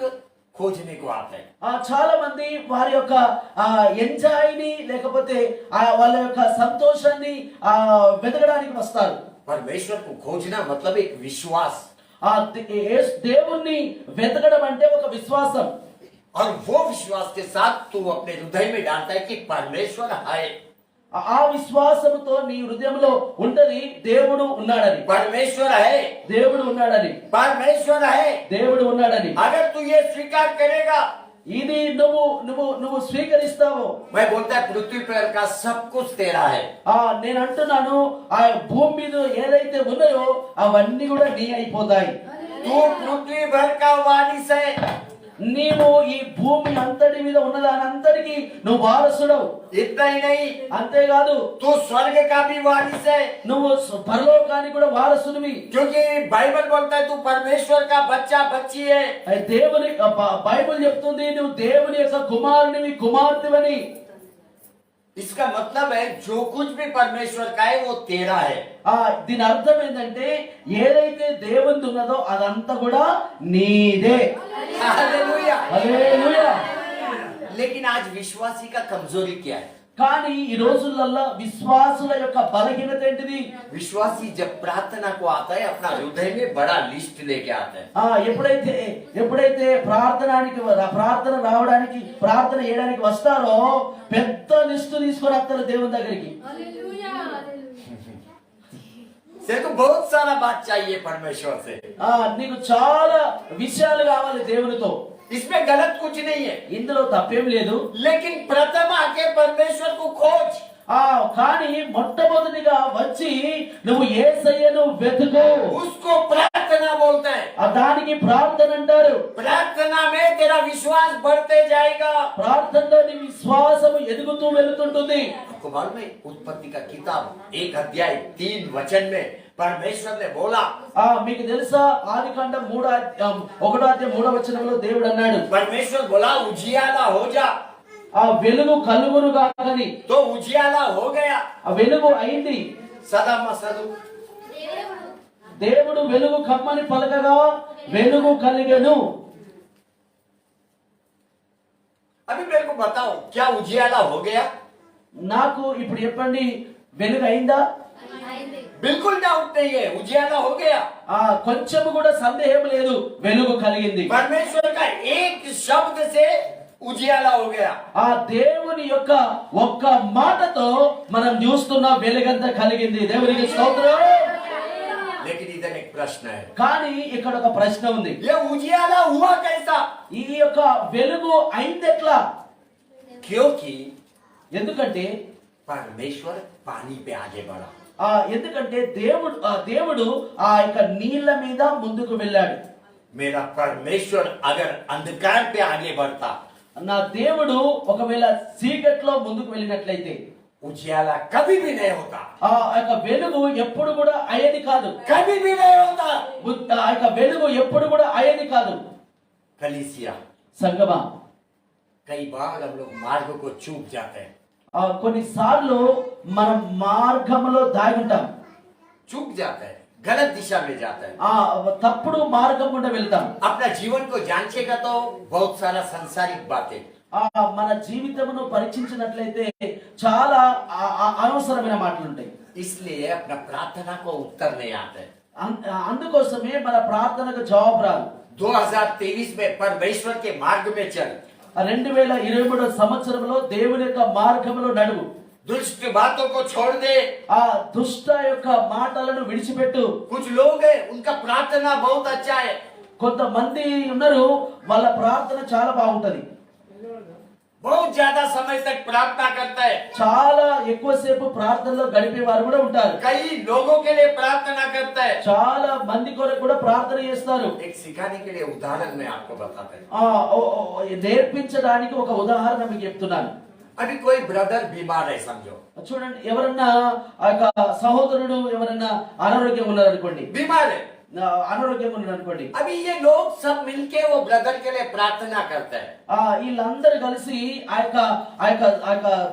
खोजने को आते हैं. చాలా మంది వారి యొక్క ఎంజాయ్ ని లేకపోతే వాళ్ళ యొక్క సంతోషాన్ని వెతకడానికి వస్తారు. परमेश्वर को खोजना मतलब एक विश्वास. దేవుణ్ణి వెతకడం అంటే ఒక విశ్వాసం. और वो विश्वास के साथ तू अपने हृदय में डालता है कि परमेश्वर है. ఆ విశ్వాసంతో నీ హృదయంలో ఉంటది దేవుడు ఉన్నాడని. परमेश्वर है. దేవుడు ఉన్నాడని. परमेश्वर है. దేవుడు ఉన్నాడని. अगर तू ये स्वीकार करेगा, ఇది నువ్వు స్వీకరిస్తావు. मैं बोलता है पृथ्वी पर का सब कुछ तेरा है. నేను అంటున్నాను ఆ భూమి మీద ఏదైతే ఉన్నాయో అవన్నీ కూడా నీ అయిపోతాయి. तू पृथ्वी भर का वारिस है. నీవు ఈ భూమి అంతటి మీద ఉన్నదానంతటికి నువ్వు వారసుడవు. इतना ही नहीं, అంతేకాదు तू स्वर्ग का भी वारिस है. నువ్వు పరలోకానికి కూడా వారసునివి. क्योंकि बाइबल बोलता है तू परमेश्वर का बच्चा बच्ची है. దేవుని బైబిల్ చెప్తుంది నువ్వు దేవుని యొక్క కుమారునివి కుమార్తెవని. इसका मतलब है जो कुछ भी परमेश्वर का है वो तेरा है. దీని అర్థం ఏంటంటే ఏదైతే దేవుని ఉన్నదో అదంతా కూడా నీదే. हालेलुया. హల్లెలూయా. लेकिन आज विश्वासी का कमजोरी क्या है? కానీ ఈ రోజులలో విశ్వాసుల యొక్క బలహీనత ఏంటిది? विश्वासी जब प्रार्थना को आता है अपना हृदय में बड़ा लिस्ट लेके आता है. ఎప్పుడైతే ప్రార్థన రావడానికి ప్రార్థన చేయడానికి వస్తారో పెద్ద లిస్టు తీసుకొని వస్తారు దేవుని దగ్గరికి. तेरे को बहुत सारा बात चाहिए परमेश्वर से. నీకు చాలా విషయాలు కావాలి దేవునితో. इसमें गलत कुछ नहीं है, ఇందులో తప్పేం లేదు. लेकिन प्रथम आके परमेश्वर को खोज. కానీ మొట్టమొదటిగా వచ్చి నువ్వు యేసయ్యను వెతుకు. उसको प्रार्थना बोलते हैं. దానికి ప్రార్థన అంటారు. प्रार्थना में तेरा विश्वास बढ़ते जाएगा. ప్రార్థనలో నీ విశ్వాసము ఎదుగుతూ వెళుతుంటుంది. आपको मालूम है उत्पत्ति का किताब 1 अध्याय 3 वचन में परमेश्वर ने बोला, మీకు తెలుసా ఆదికాండం 1వ అధ్యాయం 3వ వచనంలో దేవుడు అన్నాడు, परमेश्वर बोला उजियाला हो जा. వెలుగు కలుగును గాకని. तो उजियाला हो गया. వెలుగు అయింది. सदा मसदु. దేవుడు వెలుగు కమ్మని పలకగా వెలుగు కలిగెను. अभी मेरे को बताओ क्या उजियाला हो गया? నాకు ఇప్పుడు చెప్పండి వెలుగు అయిందా? बिल्कुल डाउट नहीं है, उजियाला हो गया. కొంచెం కూడా సందేహం లేదు, వెలుగు కలిగింది. परमेश्वर का एक शब्द से उजियाला हो गया. దేవుని యొక్క ఒక్క మాటతో మనం చూస్తున్న వెలుగంతా కలిగింది. దేవునికి స్తోత్రం. लेकिन इधर एक प्रश्न है, కానీ ఇక్కడ ఒక ప్రశ్న ఉంది. ये उजियाला हुआ कैसा? ఈ యొక్క వెలుగు అయింది ఎట్లా? क्योंकि ఎందుకంటే परमेश्वर पानी पे आगे बढ़ा. ఎందుకంటే దేవుడు ఆ యొక్క నీళ్ల మీద ముందుకు వెళ్ళాడు. मेरा परमेश्वर अगर अंधकार पे आगे बढ़ता, నా దేవుడు ఒకవేళ చీకట్లో ముందుకు వెళ్ళినట్లయితే उजियाला कभी भी नहीं होता. ఆ యొక్క వెలుగు ఎప్పుడు కూడా అయ్యేది కాదు. कभी भी नहीं होता. ఆ యొక్క వెలుగు ఎప్పుడు కూడా అయ్యేది కాదు. कलीसिया, సంగమా, कई बार हम लोग मार्ग को चूक जाते हैं. కొన్నిసార్లు మనం మార్గంలో దాగి ఉంటాం. चूक जाते हैं, गलत दिशा में जाते हैं. తప్పుడు మార్గం గుండా వెళ్తాం. अपना जीवन को जांचेगा तो बहुत सारा सांसारिक बातें, మన జీవితమును పరీక్షించినట్లయితే చాలా అనవసరమైన మాటలు ఉంటాయి. इसलिए अपना प्रार्थना को उत्तर नहीं आते. అందుకోసమే మన ప్రార్థనకు జవాబు రాదు. 2023 में परमेश्वर के मार्ग में चल. 2023 సంవత్సరంలో దేవుని యొక్క మార్గంలో నడువు. दुष्ट बातों को छोड़ दे. దుష్ట యొక్క మాటలను విడిచిపెట్టు. कुछ लोग हैं उनका प्रार्थना बहुत अच्छा है. కొంతమంది ఉన్నారు వాళ్ళ ప్రార్థన చాలా బాగుంటది. बहुत ज्यादा समय तक प्रार्थना करता है. చాలా ఎక్కువసేపు ప్రార్థనలో గడిపే వారు కూడా ఉంటారు. कई लोगों के लिए प्रार्थना करता है. చాలా మంది కొరకు కూడా ప్రార్థన చేస్తారు. एक सिखाने के लिए उदाहरण मैं आपको बताता हूं. నేర్పించడానికి ఒక ఉదాహరణ మీకు చెప్తున్నాను. अभी कोई ब्रदर बीमार है समझो, చూడండి, ఎవరన్నా ఆ యొక్క సహోదరుడు ఎవరన్నా అనారోగ్యం ఉన్నారనుకోండి, बीमार है। అనారోగ్యంగా ఉన్నాడు అనుకోండి, अभी ये लोग सब मिलके वो ब्रदर के लिए प्रार्थना करते हैं వీళ్ళందరూ కలిసి ఆ యొక్క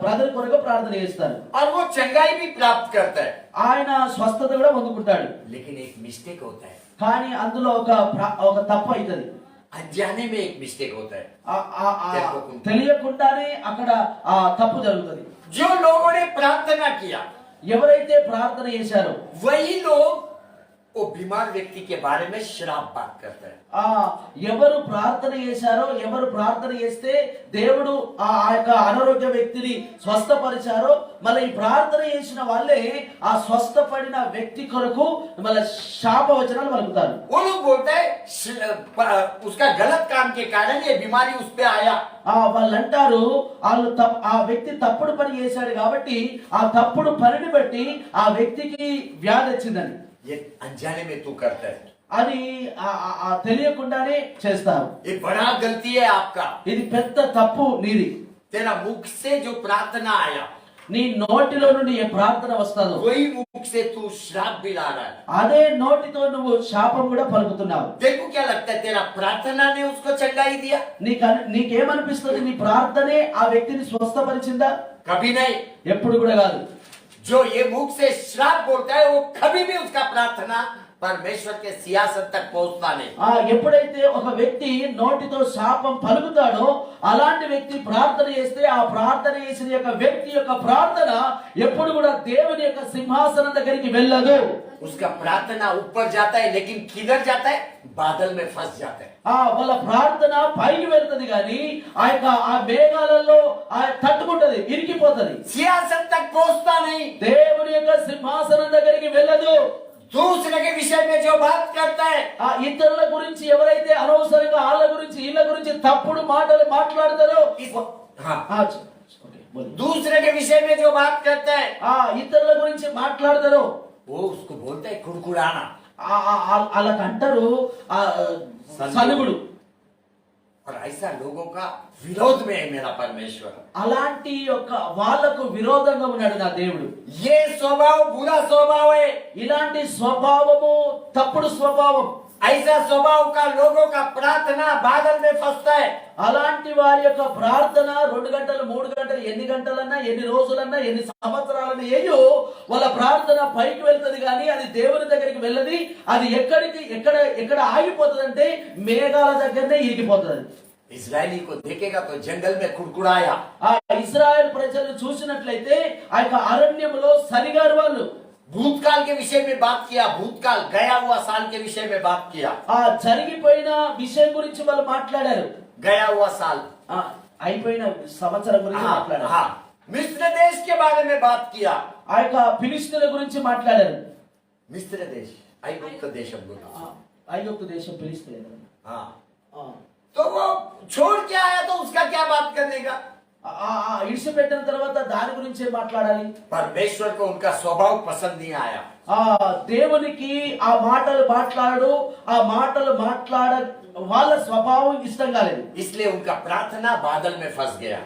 బ్రదర్ కొరకు ప్రార్థన చేస్తారు, और वो चंगाई भी प्राप्त करते हैं। ఆయన స్వస్థత కూడా పొందుకుంటాడు. लेकिन एक मिस्टेक होता है, కానీ అందులో ఒక తప్పు అవుతుంది. अनजाने में एक मिस्टेक होता है। తెలియకుండానే అక్కడ ఆ తప్పు జరుగుతుంది. जो लोगों ने प्रार्थना किया, ఎవరైతే ప్రార్థన చేశారో वही लोग वो बीमार व्यक्ति के बारे में श्राप बात करते हैं। ఎవరు ప్రార్థన చేశారో, ఎవరు ప్రార్థన చేస్తే దేవుడు ఆ యొక్క అనారోగ్య వ్యక్తిని స్వస్థపరిచారో, మళ్ళీ ఈ ప్రార్థన చేసిన వాళ్ళే ఆ స్వస్థపడిన వ్యక్తి కొరకు మళ్ళీ శాపవచనాలు పలుకుతారు. वो लोग बोलते हैं उसका गलत काम के कारण ये बीमारी उस पे आया। వాళ్ళు అంటారు, ఆ వ్యక్తి తప్పుడు పని చేశాడు కాబట్టి ఆ తప్పుడు పనిని బట్టి ఆ వ్యక్తికి వ్యాధి వచ్చిందని. ये अनजाने में तू करता है, అది తెలియకుండానే చేస్తారు. ये बड़ा गलती है आपका। ఇది పెద్ద తప్పు నీది. तेरा मुख से जो प्रार्थना आया, నీ నోటిలో నుండి ఏ ప్రార్థన వస్తుందో वही मुख से तू श्राप भी ला रहा है। అదే నోటితో నువ్వు శాపం కూడా పలుకుతున్నావు. देखो क्या लगता है, तेरा प्रार्थना ने उसको चंगाई दिया? నీకేమనిపిస్తుంది? నీ ప్రార్థనే ఆ వ్యక్తిని స్వస్థపరిచిందా? कभी नहीं। ఎప్పుడు కూడా కాదు. जो ये मुख से श्राप बोलता है वो कभी भी उसका प्रार्थना परमेश्वर के सियासत तक पहुंचता नहीं। ఎప్పుడైతే ఒక వ్యక్తి నోటితో శాపం పలుకుతాడో అలాంటి వ్యక్తి ప్రార్థన చేస్తే ఆ ప్రార్థన చేసిన యొక్క వ్యక్తి యొక్క ప్రార్థన ఎప్పుడు కూడా దేవుని యొక్క సింహాసనం దగ్గరికి వెళ్ళదు. उसका प्रार्थना ऊपर जाता है, लेकिन किधर जाता है? बादल में फंस जाता है। వాళ్ళ ప్రార్థన పైకి వెళ్తది కానీ ఆ మేఘాలలో తట్టుకుంటది, ఇరికిపోతది. सियासत तक पहुंचता नहीं। దేవుని యొక్క సింహాసనం దగ్గరికి వెళ్ళదు. दूसरे के विषय में जो बात करता है, ఇతరుల గురించి ఎవరైతే అనవసరంగా వాళ్ళ గురించి వీళ్ళ గురించి తప్పుడు మాటలు మాట్లాడతారో, दूसरे के विषय में जो बात करता है, ఇతరుల గురించి మాట్లాడతారో वो उसको बोलता है कुड़कुड़ाना। అలాగంటారు సలుగుడు. और ऐसा लोगों का विरोध में है मेरा परमेश्वर। అలాంటి యొక్క వాళ్ళకు విరోధంగా ఉన్నాడు నా దేవుడు. ये स्वभाव बुरा स्वभाव है। ఇలాంటి స్వభావము తప్పుడు స్వభావం. ऐसा स्वभाव का लोगों का प्रार्थना बादल में फंसता है। అలాంటి వారి యొక్క ప్రార్థన 2 గంటలు 3 గంటలు ఎన్ని గంటలన్నా ఎన్ని రోజులన్నా ఎన్ని సంవత్సరాలన్నా ఏయో వాళ్ళ ప్రార్థన పైకి వెళ్తది కానీ అది దేవుని దగ్గరికి వెళ్ళది. అది ఎక్కడ ఆగిపోతుందంటే మేఘాల దగ్గరనే ఈగిపోతుంది. इजरायली को देखेगा तो जंगल में कुड़कुड़ाया। ఇశ్రాయేల్ ప్రజలను చూసినట్లయితే ఆ యొక్క అరణ్యములో సరిగారు వాళ్ళు भूतकाल के विषय में बात किया, भूतकाल गया हुआ साल के विषय में बात किया। జరిగిపోయిన విషయం గురించి వాళ్ళు మాట్లాడారు. गया हुआ साल, అయిపోయిన సంవత్సరం గురించి మాట్లాడారు. मिस्र देश के बारे में बात किया। ఆ యొక్క ఫిలిష్తీయుల గురించి మాట్లాడారు. मिस्र देश ఐగుప్తు దేశం గురించి. ఐగుప్తు దేశం ఫిలిష్తీయులు. तो वो छोड़ के आया तो उसका क्या बात करने का? ఇడిచిపెట్టిన తర్వాత దాని గురించి మాట్లాడాలి. परमेश्वर को उनका स्वभाव पसंद नहीं आया। దేవునికి ఆ మాటలు మాట్లాడ వాళ్ళ స్వభావం ఇష్టం కాలేదు. इसलिए उनका प्रार्थना बादल में फंस गया।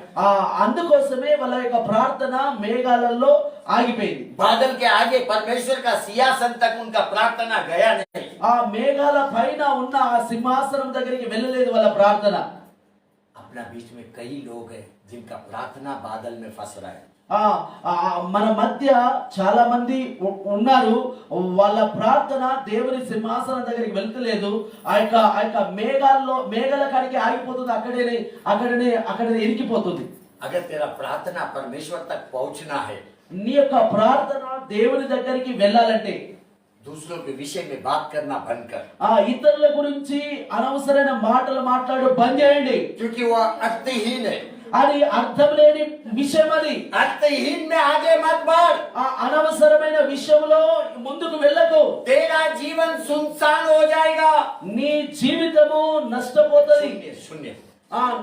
అందుకోసమే వాళ్ళ యొక్క ప్రార్థన మేఘాలలో ఆగిపోయింది. बादल के आगे परमेश्वर का सिंहासन तक उनका प्रार्थना गया नहीं। ఆ మేఘాల పైన ఉన్న ఆ సింహాసనం దగ్గరికి వెళ్ళలేదు వాళ్ళ ప్రార్థన. अपना बीच में कई लोग हैं जिनका प्रार्थना बादल में फंस रहा है। మన మధ్య చాలా మంది ఉన్నారు, వాళ్ళ ప్రార్థన దేవుని సింహాసనం దగ్గరికి వెళ్తలేదు. ఆ యొక్క మేఘాల కాడికి ఆగిపోతుంది, అక్కడనే ఇరికిపోతుంది. अगर तेरा प्रार्थना परमेश्वर तक पहुंचना है, నీ యొక్క ప్రార్థన దేవుని దగ్గరికి వెళ్ళాలంటే दूसरों के विषय में बात करना बंद कर। ఇతరుల గురించి అనవసరమైన మాటలు మాట్లాడు బంద్ చేయండి. क्योंकि वो अर्थहीन है। అది అర్థం లేని విషయం. అది अर्थहीन में आगे मत बढ़। అనవసరమైన విషయంలో ముందుకు వెళ్ళకు. तेरा जीवन सुनसान हो जाएगा। నీ జీవితము నష్టపోతుంది. शून्य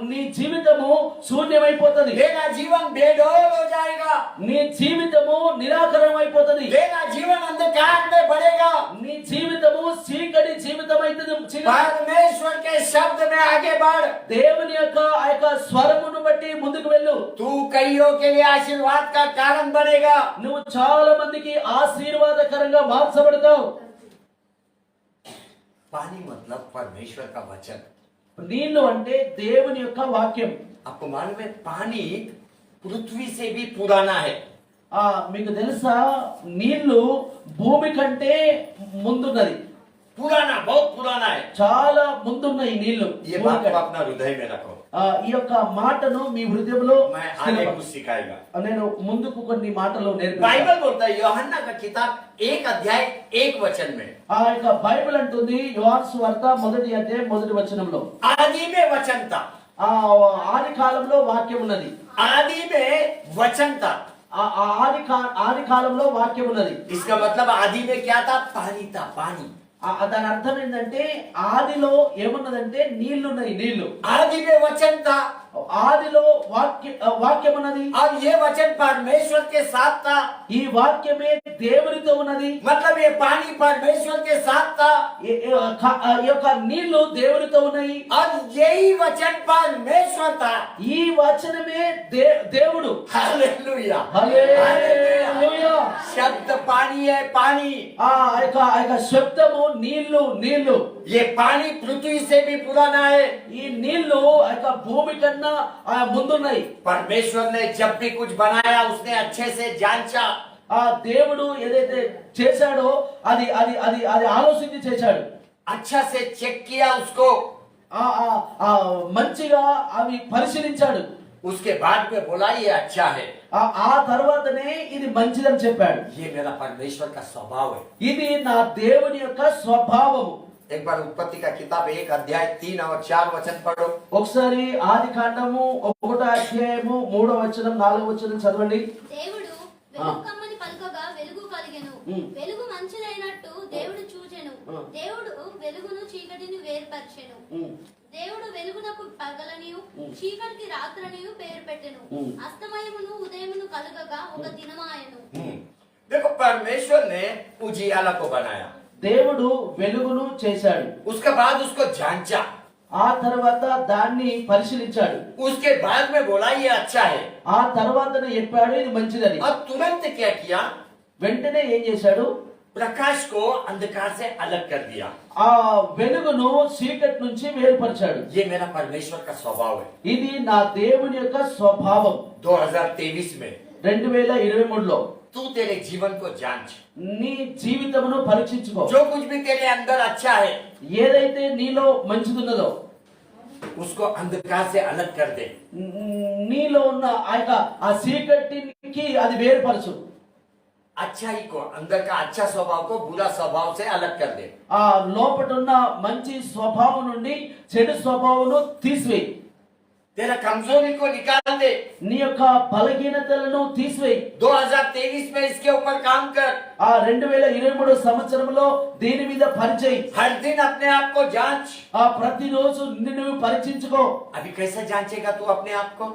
నీ జీవితము శూన్యమైపోతుంది. तेरा जीवन बेडौल हो जाएगा। నీ జీవితము నిరాకరం అయిపోతుంది. तेरा जीवन अंधकार में बढ़ेगा। నీ జీవితము చీకటి జీవితం అవుతుంది. परमेश्वर के शब्द में आगे बढ़। దేవుని యొక్క ఆ యొక్క స్వరమును బట్టి ముందుకు వెళ్ళు. तू कईयों के लिए आशीर्वाद का कारण बनेगा। నువ్వు చాలా మందికి ఆశీర్వాదకరంగా మార్చబడతావు. पानी मतलब परमेश्वर का वचन। నీళ్లు అంటే దేవుని యొక్క వాక్యం. आपको मालूम है पानी पृथ्वी से भी पुराना है। మీకు తెలుసా నీళ్లు భూమి కంటే ముందున్నది. पुराना, बहुत पुराना है। చాలా ముందున్న ఈ నీళ్లు. ये बात को अपना हृदय में रखो। ఈ యొక్క మాటను మీ హృదయంలో मैं आगे कुछ सिखाएगा। నేను ముందుకు కొన్ని మాటలు నేర్పిస్తాను. बाइबल बोलता है यूहन्ना का किताब 1 अध्याय 1 वचन में, ఆ యొక్క బైబిల్ అంటుంది యోహాను సువార్త 1వ అధ్యాయం 1వ వచనంలో, आदि में वचन था। ఆది కాలంలో వాక్యం ఉన్నది. आदि में वचन था। ఆది కాలంలో వాక్యం ఉన్నది. इसका मतलब आदि में क्या था? पानी था, पानी। దాని అర్థం ఏంటంటే ఆదిలో ఏమున్నదంటే నీళ్లున్నాయి, నీళ్లు. आदि में वचन था। ఆదిలో వాక్యం ఉన్నది. अब ये वचन परमेश्वर के साथ था। ఈ వాక్యమే దేవునితో ఉన్నది. मतलब ये पानी परमेश्वर के साथ था। ఈ యొక్క నీళ్లు దేవునితో ఉన్నాయి. अब यही वचन परमेश्वर था। ఈ వచనమే దేవుడు. हालेलुया, హల్లెలూయా. शब्द पानी है, पानी। ఆ యొక్క శబ్దము నీళ్లు, నీళ్లు. ये पानी पृथ्वी से भी पुराना है। ఈ నీళ్లు ఆ యొక్క భూమి కన్నా ముందున్నాయి. परमेश्वर ने जब भी कुछ बनाया उसने अच्छे से जांचा। ఆ దేవుడు ఏదైతే చేశాడో అది అది అది అది ఆలోచించి చేశాడు. अच्छा से चेक किया उसको। మంచిగా అవి పరిశీలించాడు. उसके बाद में बोला ये अच्छा है। ఆ తర్వాతనే ఇది మంచిదని చెప్పాడు. ये मेरा परमेश्वर का स्वभाव है। ఇది నా దేవుని యొక్క స్వభావము. एक बार उत्पत्ति का किताब 1 अध्याय 3 और 4 वचन पढ़ो। ఒకసారి ఆది కాండము 1వ అధ్యాయము 3వ వచనం 4వ వచనం చదవండి. దేవుడు వెలుగు కమ్మని పలుకగా వెలుగు కలిగెను. వెలుగు మంచిదైనట్టు దేవుడు చూచెను. దేవుడు వెలుగును చీకటిని వేర్పరచెను. దేవుడు వెలుగునకు పగలనియు చీకటికి రాత్రనియు పేరు పెట్టెను. అస్తమయమును ఉదయమును కలుగగా ఒక దినమాయెను. देखो परमेश्वर ने उजियाला को बनाया। దేవుడు వెలుగును చేశాడు. उसके बाद उसको जांचा। ఆ తర్వాత దాన్ని పరిశీలించాడు. उसके बाद में बोला ये अच्छा है। ఆ తర్వాతనే చెప్పాడు ఇది మంచిదని. अब तुरंत क्या किया? వెంటనే ఏం చేశాడు? प्रकाश को अंधकार से अलग कर दिया। ఆ వెలుగును చీకటి నుంచి వేరుపరిచాడు. ये मेरा परमेश्वर का स्वभाव है। ఇది నా దేవుని యొక్క స్వభావం. 2023 में 2023లో तू तेरे जीवन को जांच। నీ జీవితమును పరీక్షించుకో. जो कुछ भी तेरे अंदर अच्छा है ఏదైతే నీలో మంచిదున్నదో उसको अंधकार से अलग कर दे। నీలో ఉన్న ఆ చీకటికి అది వేరుపరచు. अच्छाई को, अंदर का अच्छा स्वभाव को बुरा स्वभाव से अलग कर दे। ఆ లోపట ఉన్న మంచి స్వభావం నుండి చెడు స్వభావమును తీసివేయి. तेरा कमजोरी को निकाल दे। నీ యొక్క బలహీనతలను తీసివేయి. 2023 में इसके ऊपर काम कर। 2023 సంవత్సరంలో దీని మీద పనిచేయి. हर दिन अपने आप को जांच। ప్రతిరోజు నువ్వు పరీక్షించుకో. अभी कैसे जांचेगा तू अपने आप को?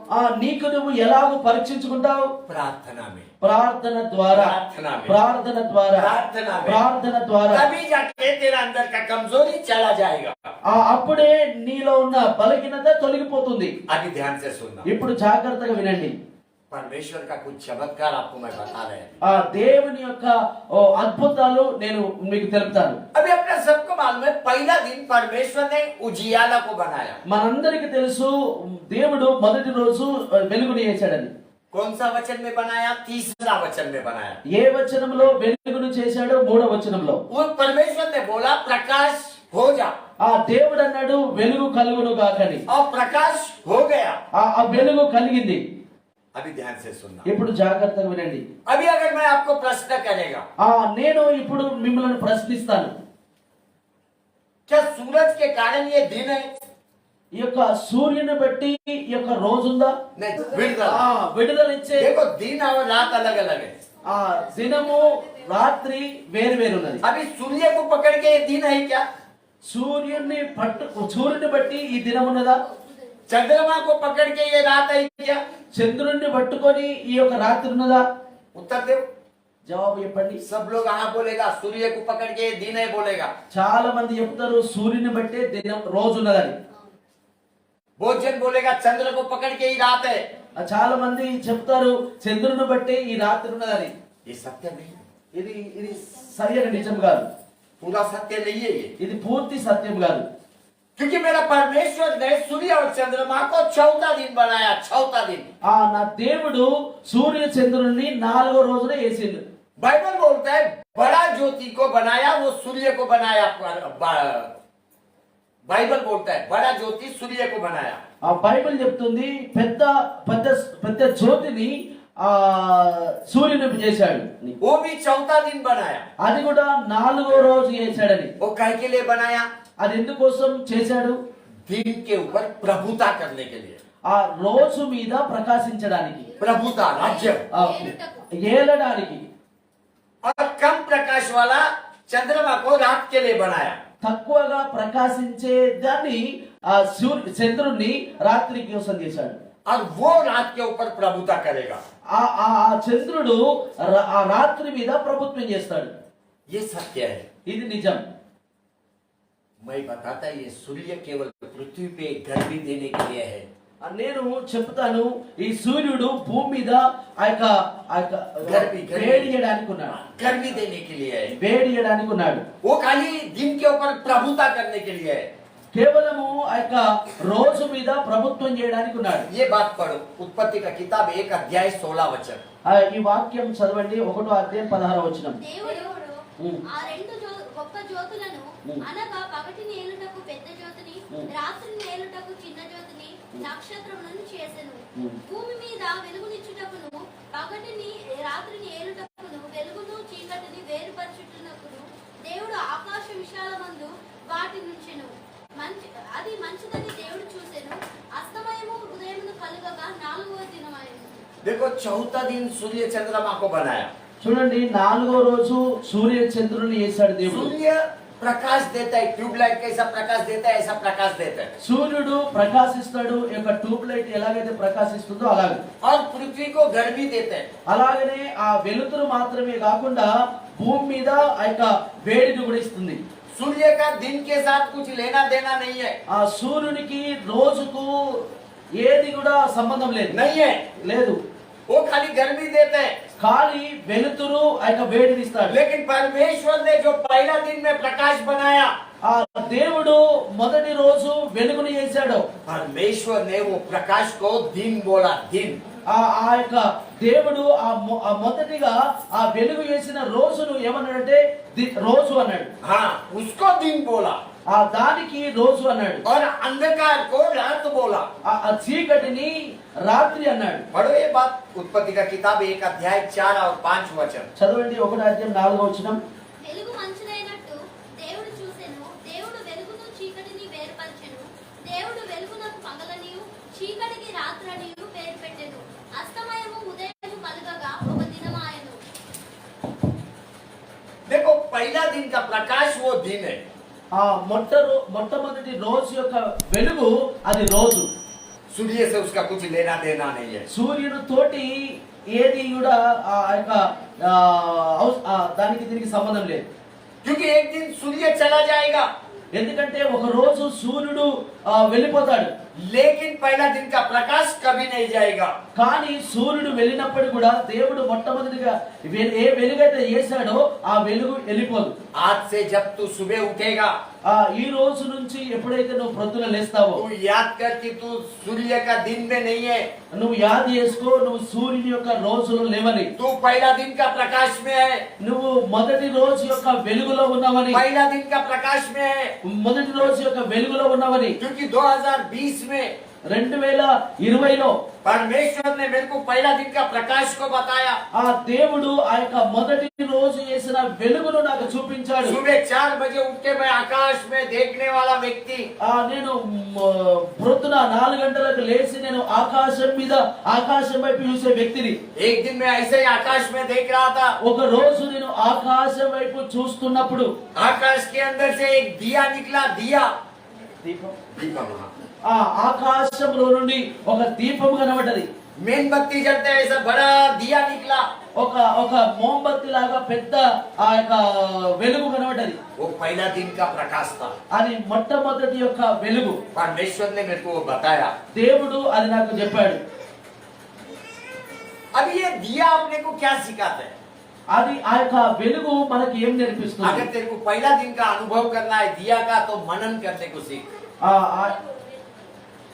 నీకు నువ్వు ఎలాగో పరీక్షించుకుంటావు? प्रार्थना में, ప్రార్థన ద్వారా, प्रार्थना में, ప్రార్థన ద్వారా, प्रार्थना में। ప్రార్థన ద్వారా. तभी जाके तेरा अंदर का कमजोरी चला जाएगा। అప్పుడే నీలో ఉన్న బలహీనత తొలగిపోతుంది. अभी ध्यान से सुनना। ఇప్పుడు జాగ్రత్తగా వినండి. परमेश्वर का कुछ चमत्कार आपको मैं बता रहे हैं। దేవుని యొక్క అద్భుతాలు నేను మీకు తెలుపుతాను. अभी अपने सबको मालूम है पहला दिन परमेश्वर ने उजियाला को बनाया। మనందరికీ తెలుసు దేవుడు మొదటి రోజు వెలుగుని చేశాడని. कौन सा वचन में बनाया? तीसरा वचन में बनाया। ఏ వచనంలో వెలుగును చేశాడో? 3వ వచనంలో. वो परमेश्वर ने बोला प्रकाश हो जा। దేవుడు అన్నాడు వెలుగు కలుగును గాకని. और प्रकाश हो गया। ఆ వెలుగు కలిగింది. अभी ध्यान से सुनना। ఇప్పుడు జాగ్రత్తగా వినండి. अभी अगर मैं आपको प्रश्न करेगा, నేను ఇప్పుడు మిమ్మల్ని ప్రశ్నిస్తాను. क्या सूरज के कारण ये दिन है? ఈ యొక్క సూర్యుని బట్టి ఈ యొక్క రోజుందా? नहीं, विడుదల। విడుదల ఇచ్చే देखो दिन और रात अलग अलग है। దినము రాత్రి వేరు వేరు ఉన్నది. अभी सूर्य को पकड़ के ये दिन है क्या? సూర్యుని బట్టి ఈ దినం ఉన్నదా? चंद्रमा को पकड़ के ये रात है क्या? చంద్రుణ్ణి పట్టుకొని ఈ యొక్క రాత్రి ఉన్నదా? उत्तर दो। జవాబు చెప్పండి. सब लोग हाँ बोलेगा, सूर्य को पकड़ के दिन है बोलेगा. చాలా మంది చెప్తారు సూర్యుని బట్టే దినం రోజు ఉన్నదని. बहुत जन बोलेगा चंद्र को पकड़ के ही रात है. చాలా మంది చెప్తారు చంద్రుని బట్టే ఈ రాత్రి ఉన్నదని. ये सत्य नहीं है. ఇది సరైన నిజం కాదు. पूरा सत्य नहीं है ये. ఇది పూర్తి సత్యం కాదు. क्योंकि मेरा परमेश्वर ने सूर्य और चंद्रमा को 14 दिन बनाया. 14 दिन. నా దేవుడు సూర్య చంద్రుని 4వ రోజున వేసిండు. बाइबल बोलता है बड़ा ज्योति को बनाया, वो सूर्य को बनाया. बाइबल बोलता है बड़ा ज्योति सूर्य को बनाया. ఆ బైబిల్ చెప్తుంది పెద్ద పెద్ద పెద్ద జ్యోతిని సూర్యుని చేశాడు. वो भी 14 दिन बनाया. అది కూడా 4వ రోజు చేశాడని. वो काहे के लिए बनाया? అది ఎందుకోసం చేశాడు? दिन के ऊपर प्रभुता करने के लिए. ఆ రోజు మీద ప్రకాశించడానికి, प्रभुता, राज्य. ఏలడానికి. और कम प्रकाश वाला चंद्रमा को रात के लिए बनाया. తక్కువగా ప్రకాశించే దాన్ని చంద్రుణ్ణి రాత్రి కోసం చేశాడు. और वो रात के ऊपर प्रभुता करेगा. ఆ చంద్రుడు ఆ రాత్రి మీద ప్రభుత్వం చేస్తాడు. ये सत्य है. ఇది నిజం. मैं बताता ये सूर्य केवल पृथ्वी पे गर्मी देने के लिए है. నేను చెప్తాను ఈ సూర్యుడు భూమి మీద ఆ యొక్క వేడి చేయడానికి ఉన్నాడు. गर्मी देने के लिए है. వేడి చేయడానికి ఉన్నాడు. वो खाली दिन के ऊपर प्रभुता करने के लिए है. కేవలము ఆ యొక్క రోజు మీద ప్రభుత్వం చేయడానికి ఉన్నాడు. ये बात पढ़ो, उत्पत्ति का किताब 1 अध्याय 16 वचन. ఈ వాక్యం చదవండి. 1వ అధ్యాయం 16వ వచనం. దేవుడు ఆ రెండు గొప్ప జ్యోతులను అనగా పగటిని ఏలుటకు పెద్ద జ్యోతిని, రాత్రిని ఏలుటకు చిన్న జ్యోతిని, నక్షత్రములను చేసెను. భూమి మీద వెలుగునిచ్చుటకును, పగటిని రాత్రిని ఏలుటకును, వెలుగును చీకటిని వేరుపరచుటకును దేవుడు ఆకాశ విశాలమందు వాటి నుంచెను. అది మంచిదని దేవుడు చూసెను. అస్తమయము ఉదయమును కలుగగా 4వ దినమాయెను. देखो 14 दिन सूर्य चंद्रमा को बनाया. చూడండి 4వ రోజు సూర్య చంద్రుని చేశాడు దేవుడు. सूर्य प्रकाश देता है. ट्यूबलाइट कैसा प्रकाश देता है, ऐसा प्रकाश देता है. సూర్యుడు ప్రకాశిస్తాడు. ఈ యొక్క ట్యూబ్ లైట్ ఎలాగైతే ప్రకాశిస్తుందో అలాగే. और पृथ्वी को गर्मी देता है. అలాగనే ఆ వెలుతురు మాత్రమే కాకుండా భూమి మీద ఆ యొక్క వేడిని కూడా ఇస్తుంది. सूर्य का दिन के साथ कुछ लेना देना नहीं है. ఆ సూర్యునికి రోజుకు ఏది కూడా సంబంధం లేదు. नहीं है. లేదు. वो खाली गर्मी देता है. ఖాళీ వెలుతురు ఆ యొక్క వేడిని ఇస్తాడు. लेकिन परमेश्वर ने जो पहला दिन में प्रकाश बनाया, ఆ దేవుడు మొదటి రోజు వెలుగుని చేశాడు. परमेश्वर ने वो प्रकाश को दिन बोला. दिन. ఆ యొక్క దేవుడు ఆ మొదటిగా ఆ వెలుగు చేసిన రోజును ఏమన్నాడంటే రోజు అన్నాడు. हाँ, उसको दिन बोला. ఆ దానికి రోజు అన్నాడు. और अंधकार को रात बोला. ఆ చీకటిని రాత్రి అన్నాడు. पढ़ो ये बात, उत्पत्ति का किताब 1 अध्याय 4 और 5 वचन. చదవండి 1వ అధ్యాయం 4వ వచనం. వెలుగు మంచిదైనట్టు దేవుడు చూసెను. దేవుడు వెలుగును చీకటిని వేరుపరచెను. దేవుడు వెలుగునకు పగలనియు చీకటికి రాత్రనియు పేరు పెట్టెను. అస్తమయము ఉదయము కలుగగా 1 దినమాయెను. देखो पहला दिन का प्रकाश वो दिन है. ఆ మొట్టమొదటి రోజు యొక్క వెలుగు అది రోజు. सूर्य से उसका कुछ लेना देना नहीं है. సూర్యుడు తోటి ఏది కూడా ఆ యొక్క దానికి దీనికి సంబంధం లేదు. क्योंकि एक दिन सूर्य चला जाएगा. ఎందుకంటే ఒక రోజు సూర్యుడు వెళ్ళిపోతాడు. लेकिन पहला दिन का प्रकाश कभी नहीं जाएगा. కానీ సూర్యుడు వెళ్ళినప్పుడు కూడా దేవుడు మొట్టమొదటిగా ఏ వెలుగైతే చేశాడో ఆ వెలుగు వెళ్ళిపోదు. आज से जब तू सुबह उठेगा, ఈ రోజు నుంచి ఎప్పుడైతే నువ్వు ప్రొద్దున లేస్తావో तू याद कर कि तू सूर्य का दिन में नहीं है. నువ్వు యాद చేసుకో నువ్వు సూర్యుని యొక్క రోజులు లేవని. तू पहला दिन का प्रकाश में है. నువ్వు మొదటి రోజు యొక్క వెలుగులో ఉన్నావని. पहला दिन का प्रकाश में है. మొదటి రోజు యొక్క వెలుగులో ఉన్నావని. क्योंकि 2020 में 2020లో परमेश्वर ने मेरे को पहला दिन का प्रकाश को बताया. ఆ దేవుడు ఆ యొక్క మొదటి రోజు చేసిన వెలుగును నాకు చూపించాడు. सुबह 4 बजे उठ के मैं आकाश में देखने वाला व्यक्ति. నేను ప్రొద్దున 4 గంటలకు లేచి నేను ఆకాశం వైపు చూసే వ్యక్తిని. एक दिन मैं ऐसे ही आकाश में देख रहा था. ఒక రోజు నేను ఆకాశం వైపు చూస్తున్నప్పుడు आकाश के अंदर से एक दिया निकला. दिया దీపం दीपक. ఆ ఆకాశంలో నుండి ఒక దీపం కనబడ్డది. मेणबत्ती जलते ऐसा बड़ा दिया निकला, ఒక ఒక మోంబత్తి లాగా పెద్ద ఆ యొక్క వెలుగు కనబడ్డది. वो पहला दिन का प्रकाश था। అది మొట్టమొదటి యొక్క వెలుగు. परमेश्वर ने मेरे को वो बताया। దేవుడు అది నాకు చెప్పాడు. अब ये दिया अपने को क्या सिखाता है? అది ఆ యొక్క వెలుగు మనకి ఏం నేర్పిస్తుంది? अगर तेरे को पहला दिन का अनुभव करना है दिया का, तो मनन करने को सीख।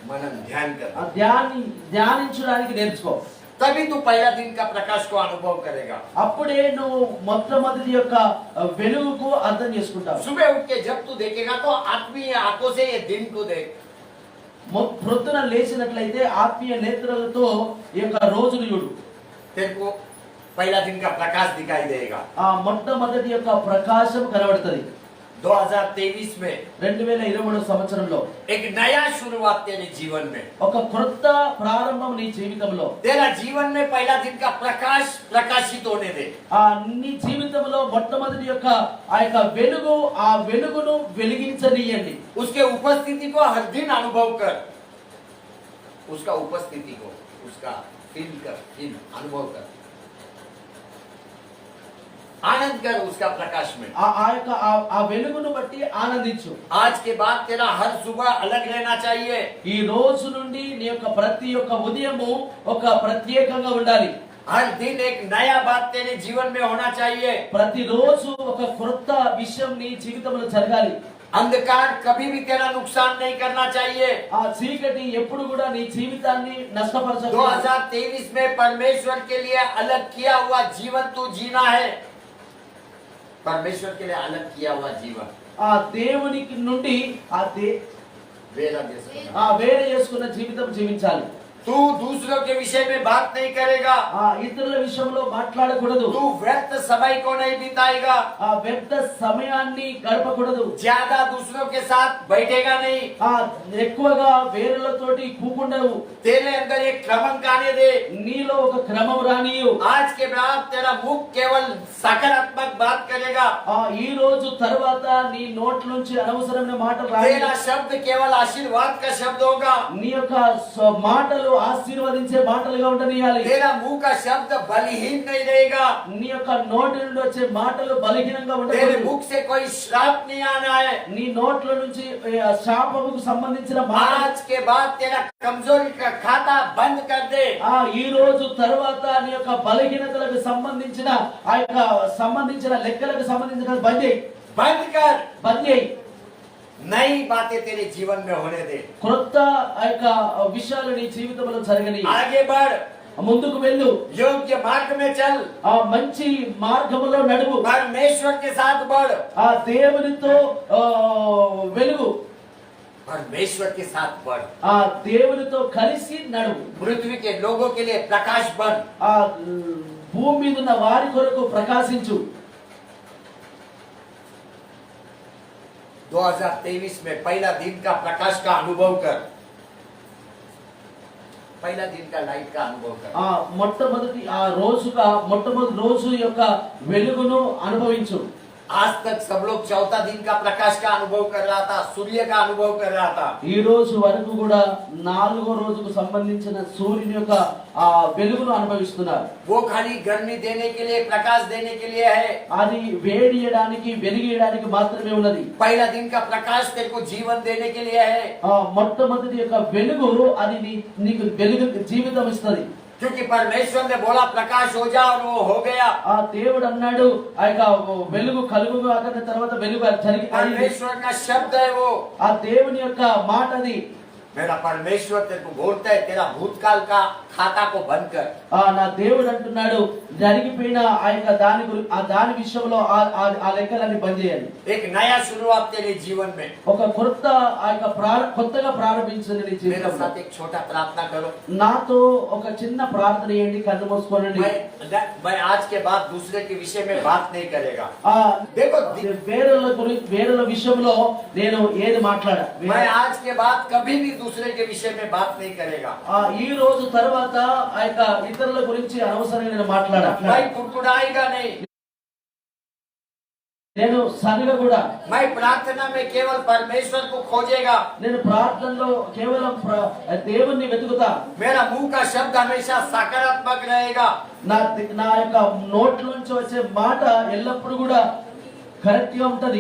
मनन ध्यान कर, ధ్యానించడానికి నేర్చుకో. तभी तू पहला दिन का प्रकाश को अनुभव करेगा। అప్పుడే నువ్వు మొట్టమొదటి యొక్క వెలుగుకు అర్థం చేసుకుంటావు. सुबह उठ के जब तू देखेगा तो आत्मीय आंखों से ये दिन को देख। ప్రొద్దున లేచినట్లయితే ఆత్మీయ నేత్రాలతో ఈ యొక్క రోజును చూడు. तेरे को पहला दिन का प्रकाश दिखाई देगा। ఆ మొట్టమొదటి యొక్క ప్రకాశం కనబడుతుంది. 2023 में 2023 సంవత్సరంలో एक नया शुरुआत तेरे जीवन में, ఒక కొత్త ప్రారంభం నీ జీవితంలో. तेरा जीवन में पहला दिन का प्रकाश प्रकाशित होने दे। ఆ నీ జీవితంలో మొట్టమొదటి యొక్క ఆ యొక్క వెలుగు, ఆ వెలుగును వెలిగించనీయండి. उसके उपस्थिति को हर दिन अनुभव कर, उसका उपस्थिति को, उसका फील कर, फील अनुभव कर, आनंद कर उसका प्रकाश में। ఆ యొక్క ఆ వెలుగును బట్టి ఆనందించు. आज के बाद तेरा हर सुबह अलग रहना चाहिए। ఈ రోజు నుండి నీ యొక్క ప్రతి ఒక్క ఉదయము ఒక ప్రత్యేకంగా ఉండాలి. हर दिन एक नया बात तेरे जीवन में होना चाहिए। ప్రతిరోజు ఒక కొత్త విషయం నీ జీవితంలో జరగాలి. अंधकार कभी भी तेरा नुकसान नहीं करना चाहिए। ఆ చీకటి ఎప్పుడు కూడా నీ జీవితాన్ని నష్టపరచకూడదు. 2023 में परमेश्वर के लिए अलग किया हुआ जीवन तू जीना है। परमेश्वर के लिए अलग किया हुआ जीवन, ఆ దేవునికి నుండి वेरा जैसा। వేరే చేసుకున్న జీవితం జీవించాలి. तू दूसरों के विषय में बात नहीं करेगा। ఇతరుల విషయంలో మాట్లాడకూడదు. तू व्यर्थ समय को नहीं बिताएगा। వ్యర్థ సమయాన్ని గడపకూడదు. ज्यादा दूसरों के साथ बैठेगा नहीं। ఎక్కువగా వేరేలతోటి కూకుండవు. तेरे अंदर एक क्रमांक आने दे। నీలో ఒక క్రమం రానియు. आज के बाद तेरा मुख केवल सकारात्मक बात करेगा। ఈ రోజు తర్వాత నీ నోట్ నుంచి అనవసరమైన మాటలు రాని. तेरा शब्द केवल आशीर्वाद का शब्द होगा। నీ యొక్క మాటలు ఆశీర్వదించే మాటలుగా ఉండనియాలి. तेरा मुंह का शब्द बलहीन नहीं रहेगा। నీ యొక్క నోటి నుండి వచ్చే మాటలు బలహీనంగా तेरे ఉండకూడదు. मुख से कोई श्राप नहीं आना है। నీ నోట్ల నుంచి శాపముకు సంబంధించిన మాట. आज के बाद तेरा कमजोरी का खाता बंद कर दे। ఈ రోజు తర్వాత నీ యొక్క బలహీనతలకు సంబంధించిన ఆ యొక్క సంబంధించిన లెక్కలకు సంబంధించిన బంద్ చేయి. नई बातें तेरे जीवन में होने दे। కొత్త ఆ యొక్క విషయాలు నీ జీవితంలో జరగని. आगे बढ़, ముందుకు వెళ్ళు. योग्य मार्ग में चल, ఆ మంచి మార్గములో నడువు. परमेश्वर के साथ बढ़, ఆ దేవునితో వెలుగు. परमेश्वर के साथ बढ़, ఆ దేవునితో కలిసి నడువు. पृथ्वी के लोगों के लिए प्रकाश बन। ఆ భూమి మీద ఉన్న వారి కొరకు ప్రకాశించు. 2023 में पहला दिन का प्रकाश का अनुभव कर, पहला दिन का लाइट का अनुभव कर। మొట్టమొదటి రోజు యొక్క వెలుగును అనుభవించు. आज तक सब लोग चौथा दिन का प्रकाश का अनुभव कर रहा था, सूर्य का अनुभव कर रहा था। ఈ రోజు వరకు కూడా 4వ రోజుకు సంబంధించిన సూర్యుని యొక్క ఆ వెలుగును అనుభవిస్తున్నారు. वो खाली गर्मी देने के लिए, प्रकाश देने के लिए है। అది వేడియడానికి వెలిగియడానికి మాత్రమే ఉన్నది. पहला दिन का प्रकाश तेरे को जीवन देने के लिए है। మొట్టమొదటి యొక్క వెలుగు అది నీకు వెలుగు జీవితం ఇస్తుంది. क्योंकि परमेश्वर ने बोला प्रकाश हो जा, और वो हो गया। దేవుడు అన్నాడు ఆ యొక్క వెలుగు కలుగు అన్న తర్వాత వెలుగు జరిగి. परमेश्वर का शब्द है वो। ఆ దేవుని యొక్క మాట అది. मेरा परमेश्वर तेरे को बोलता है, तेरा भूतकाल का खाता को बंद कर। నా దేవుడు అంటున్నాడు జరిగిపోయిన ఆ యొక్క దాని విషయంలో ఆ లెక్కలన్నీ బంద్ చేయాలి. एक नया शुरुआत तेरे जीवन में। ఒక కొత్త ఆ యొక్క కొత్తగా ప్రారంభించండి నీ मेरे జీవితంలో. साथ एक छोटा प्रार्थना करो। నాతో ఒక చిన్న ప్రార్థన చేయండి. కళ్ళు మూసుకోనండి. मैं आज के बाद दूसरे के विषय में बात नहीं करेगा। देखो వేరేల విషయంలో నేను ఏది మాట్లాడా. मैं आज के बाद कभी भी दूसरे के विषय में बात नहीं करेगा। ఈ రోజు తర్వాత ఆ యొక్క ఇతరుల గురించి అనవసరంగా నేను మాట్లాడా. भाई कुड़कुड़ाएगा नहीं। నేను సరిగా కూడా मैं प्रार्थना में केवल परमेश्वर को खोजेगा। నేను ప్రార్థనలో కేవలం దేవుణ్ణి వెతుకుతా। मेरा मुंह का शब्द हमेशा सकारात्मक रहेगा। నా యొక్క నోట్ల నుంచి వచ్చే మాట ఎల్లప్పుడూ కూడా కరెక్ట్ గా ఉంటది।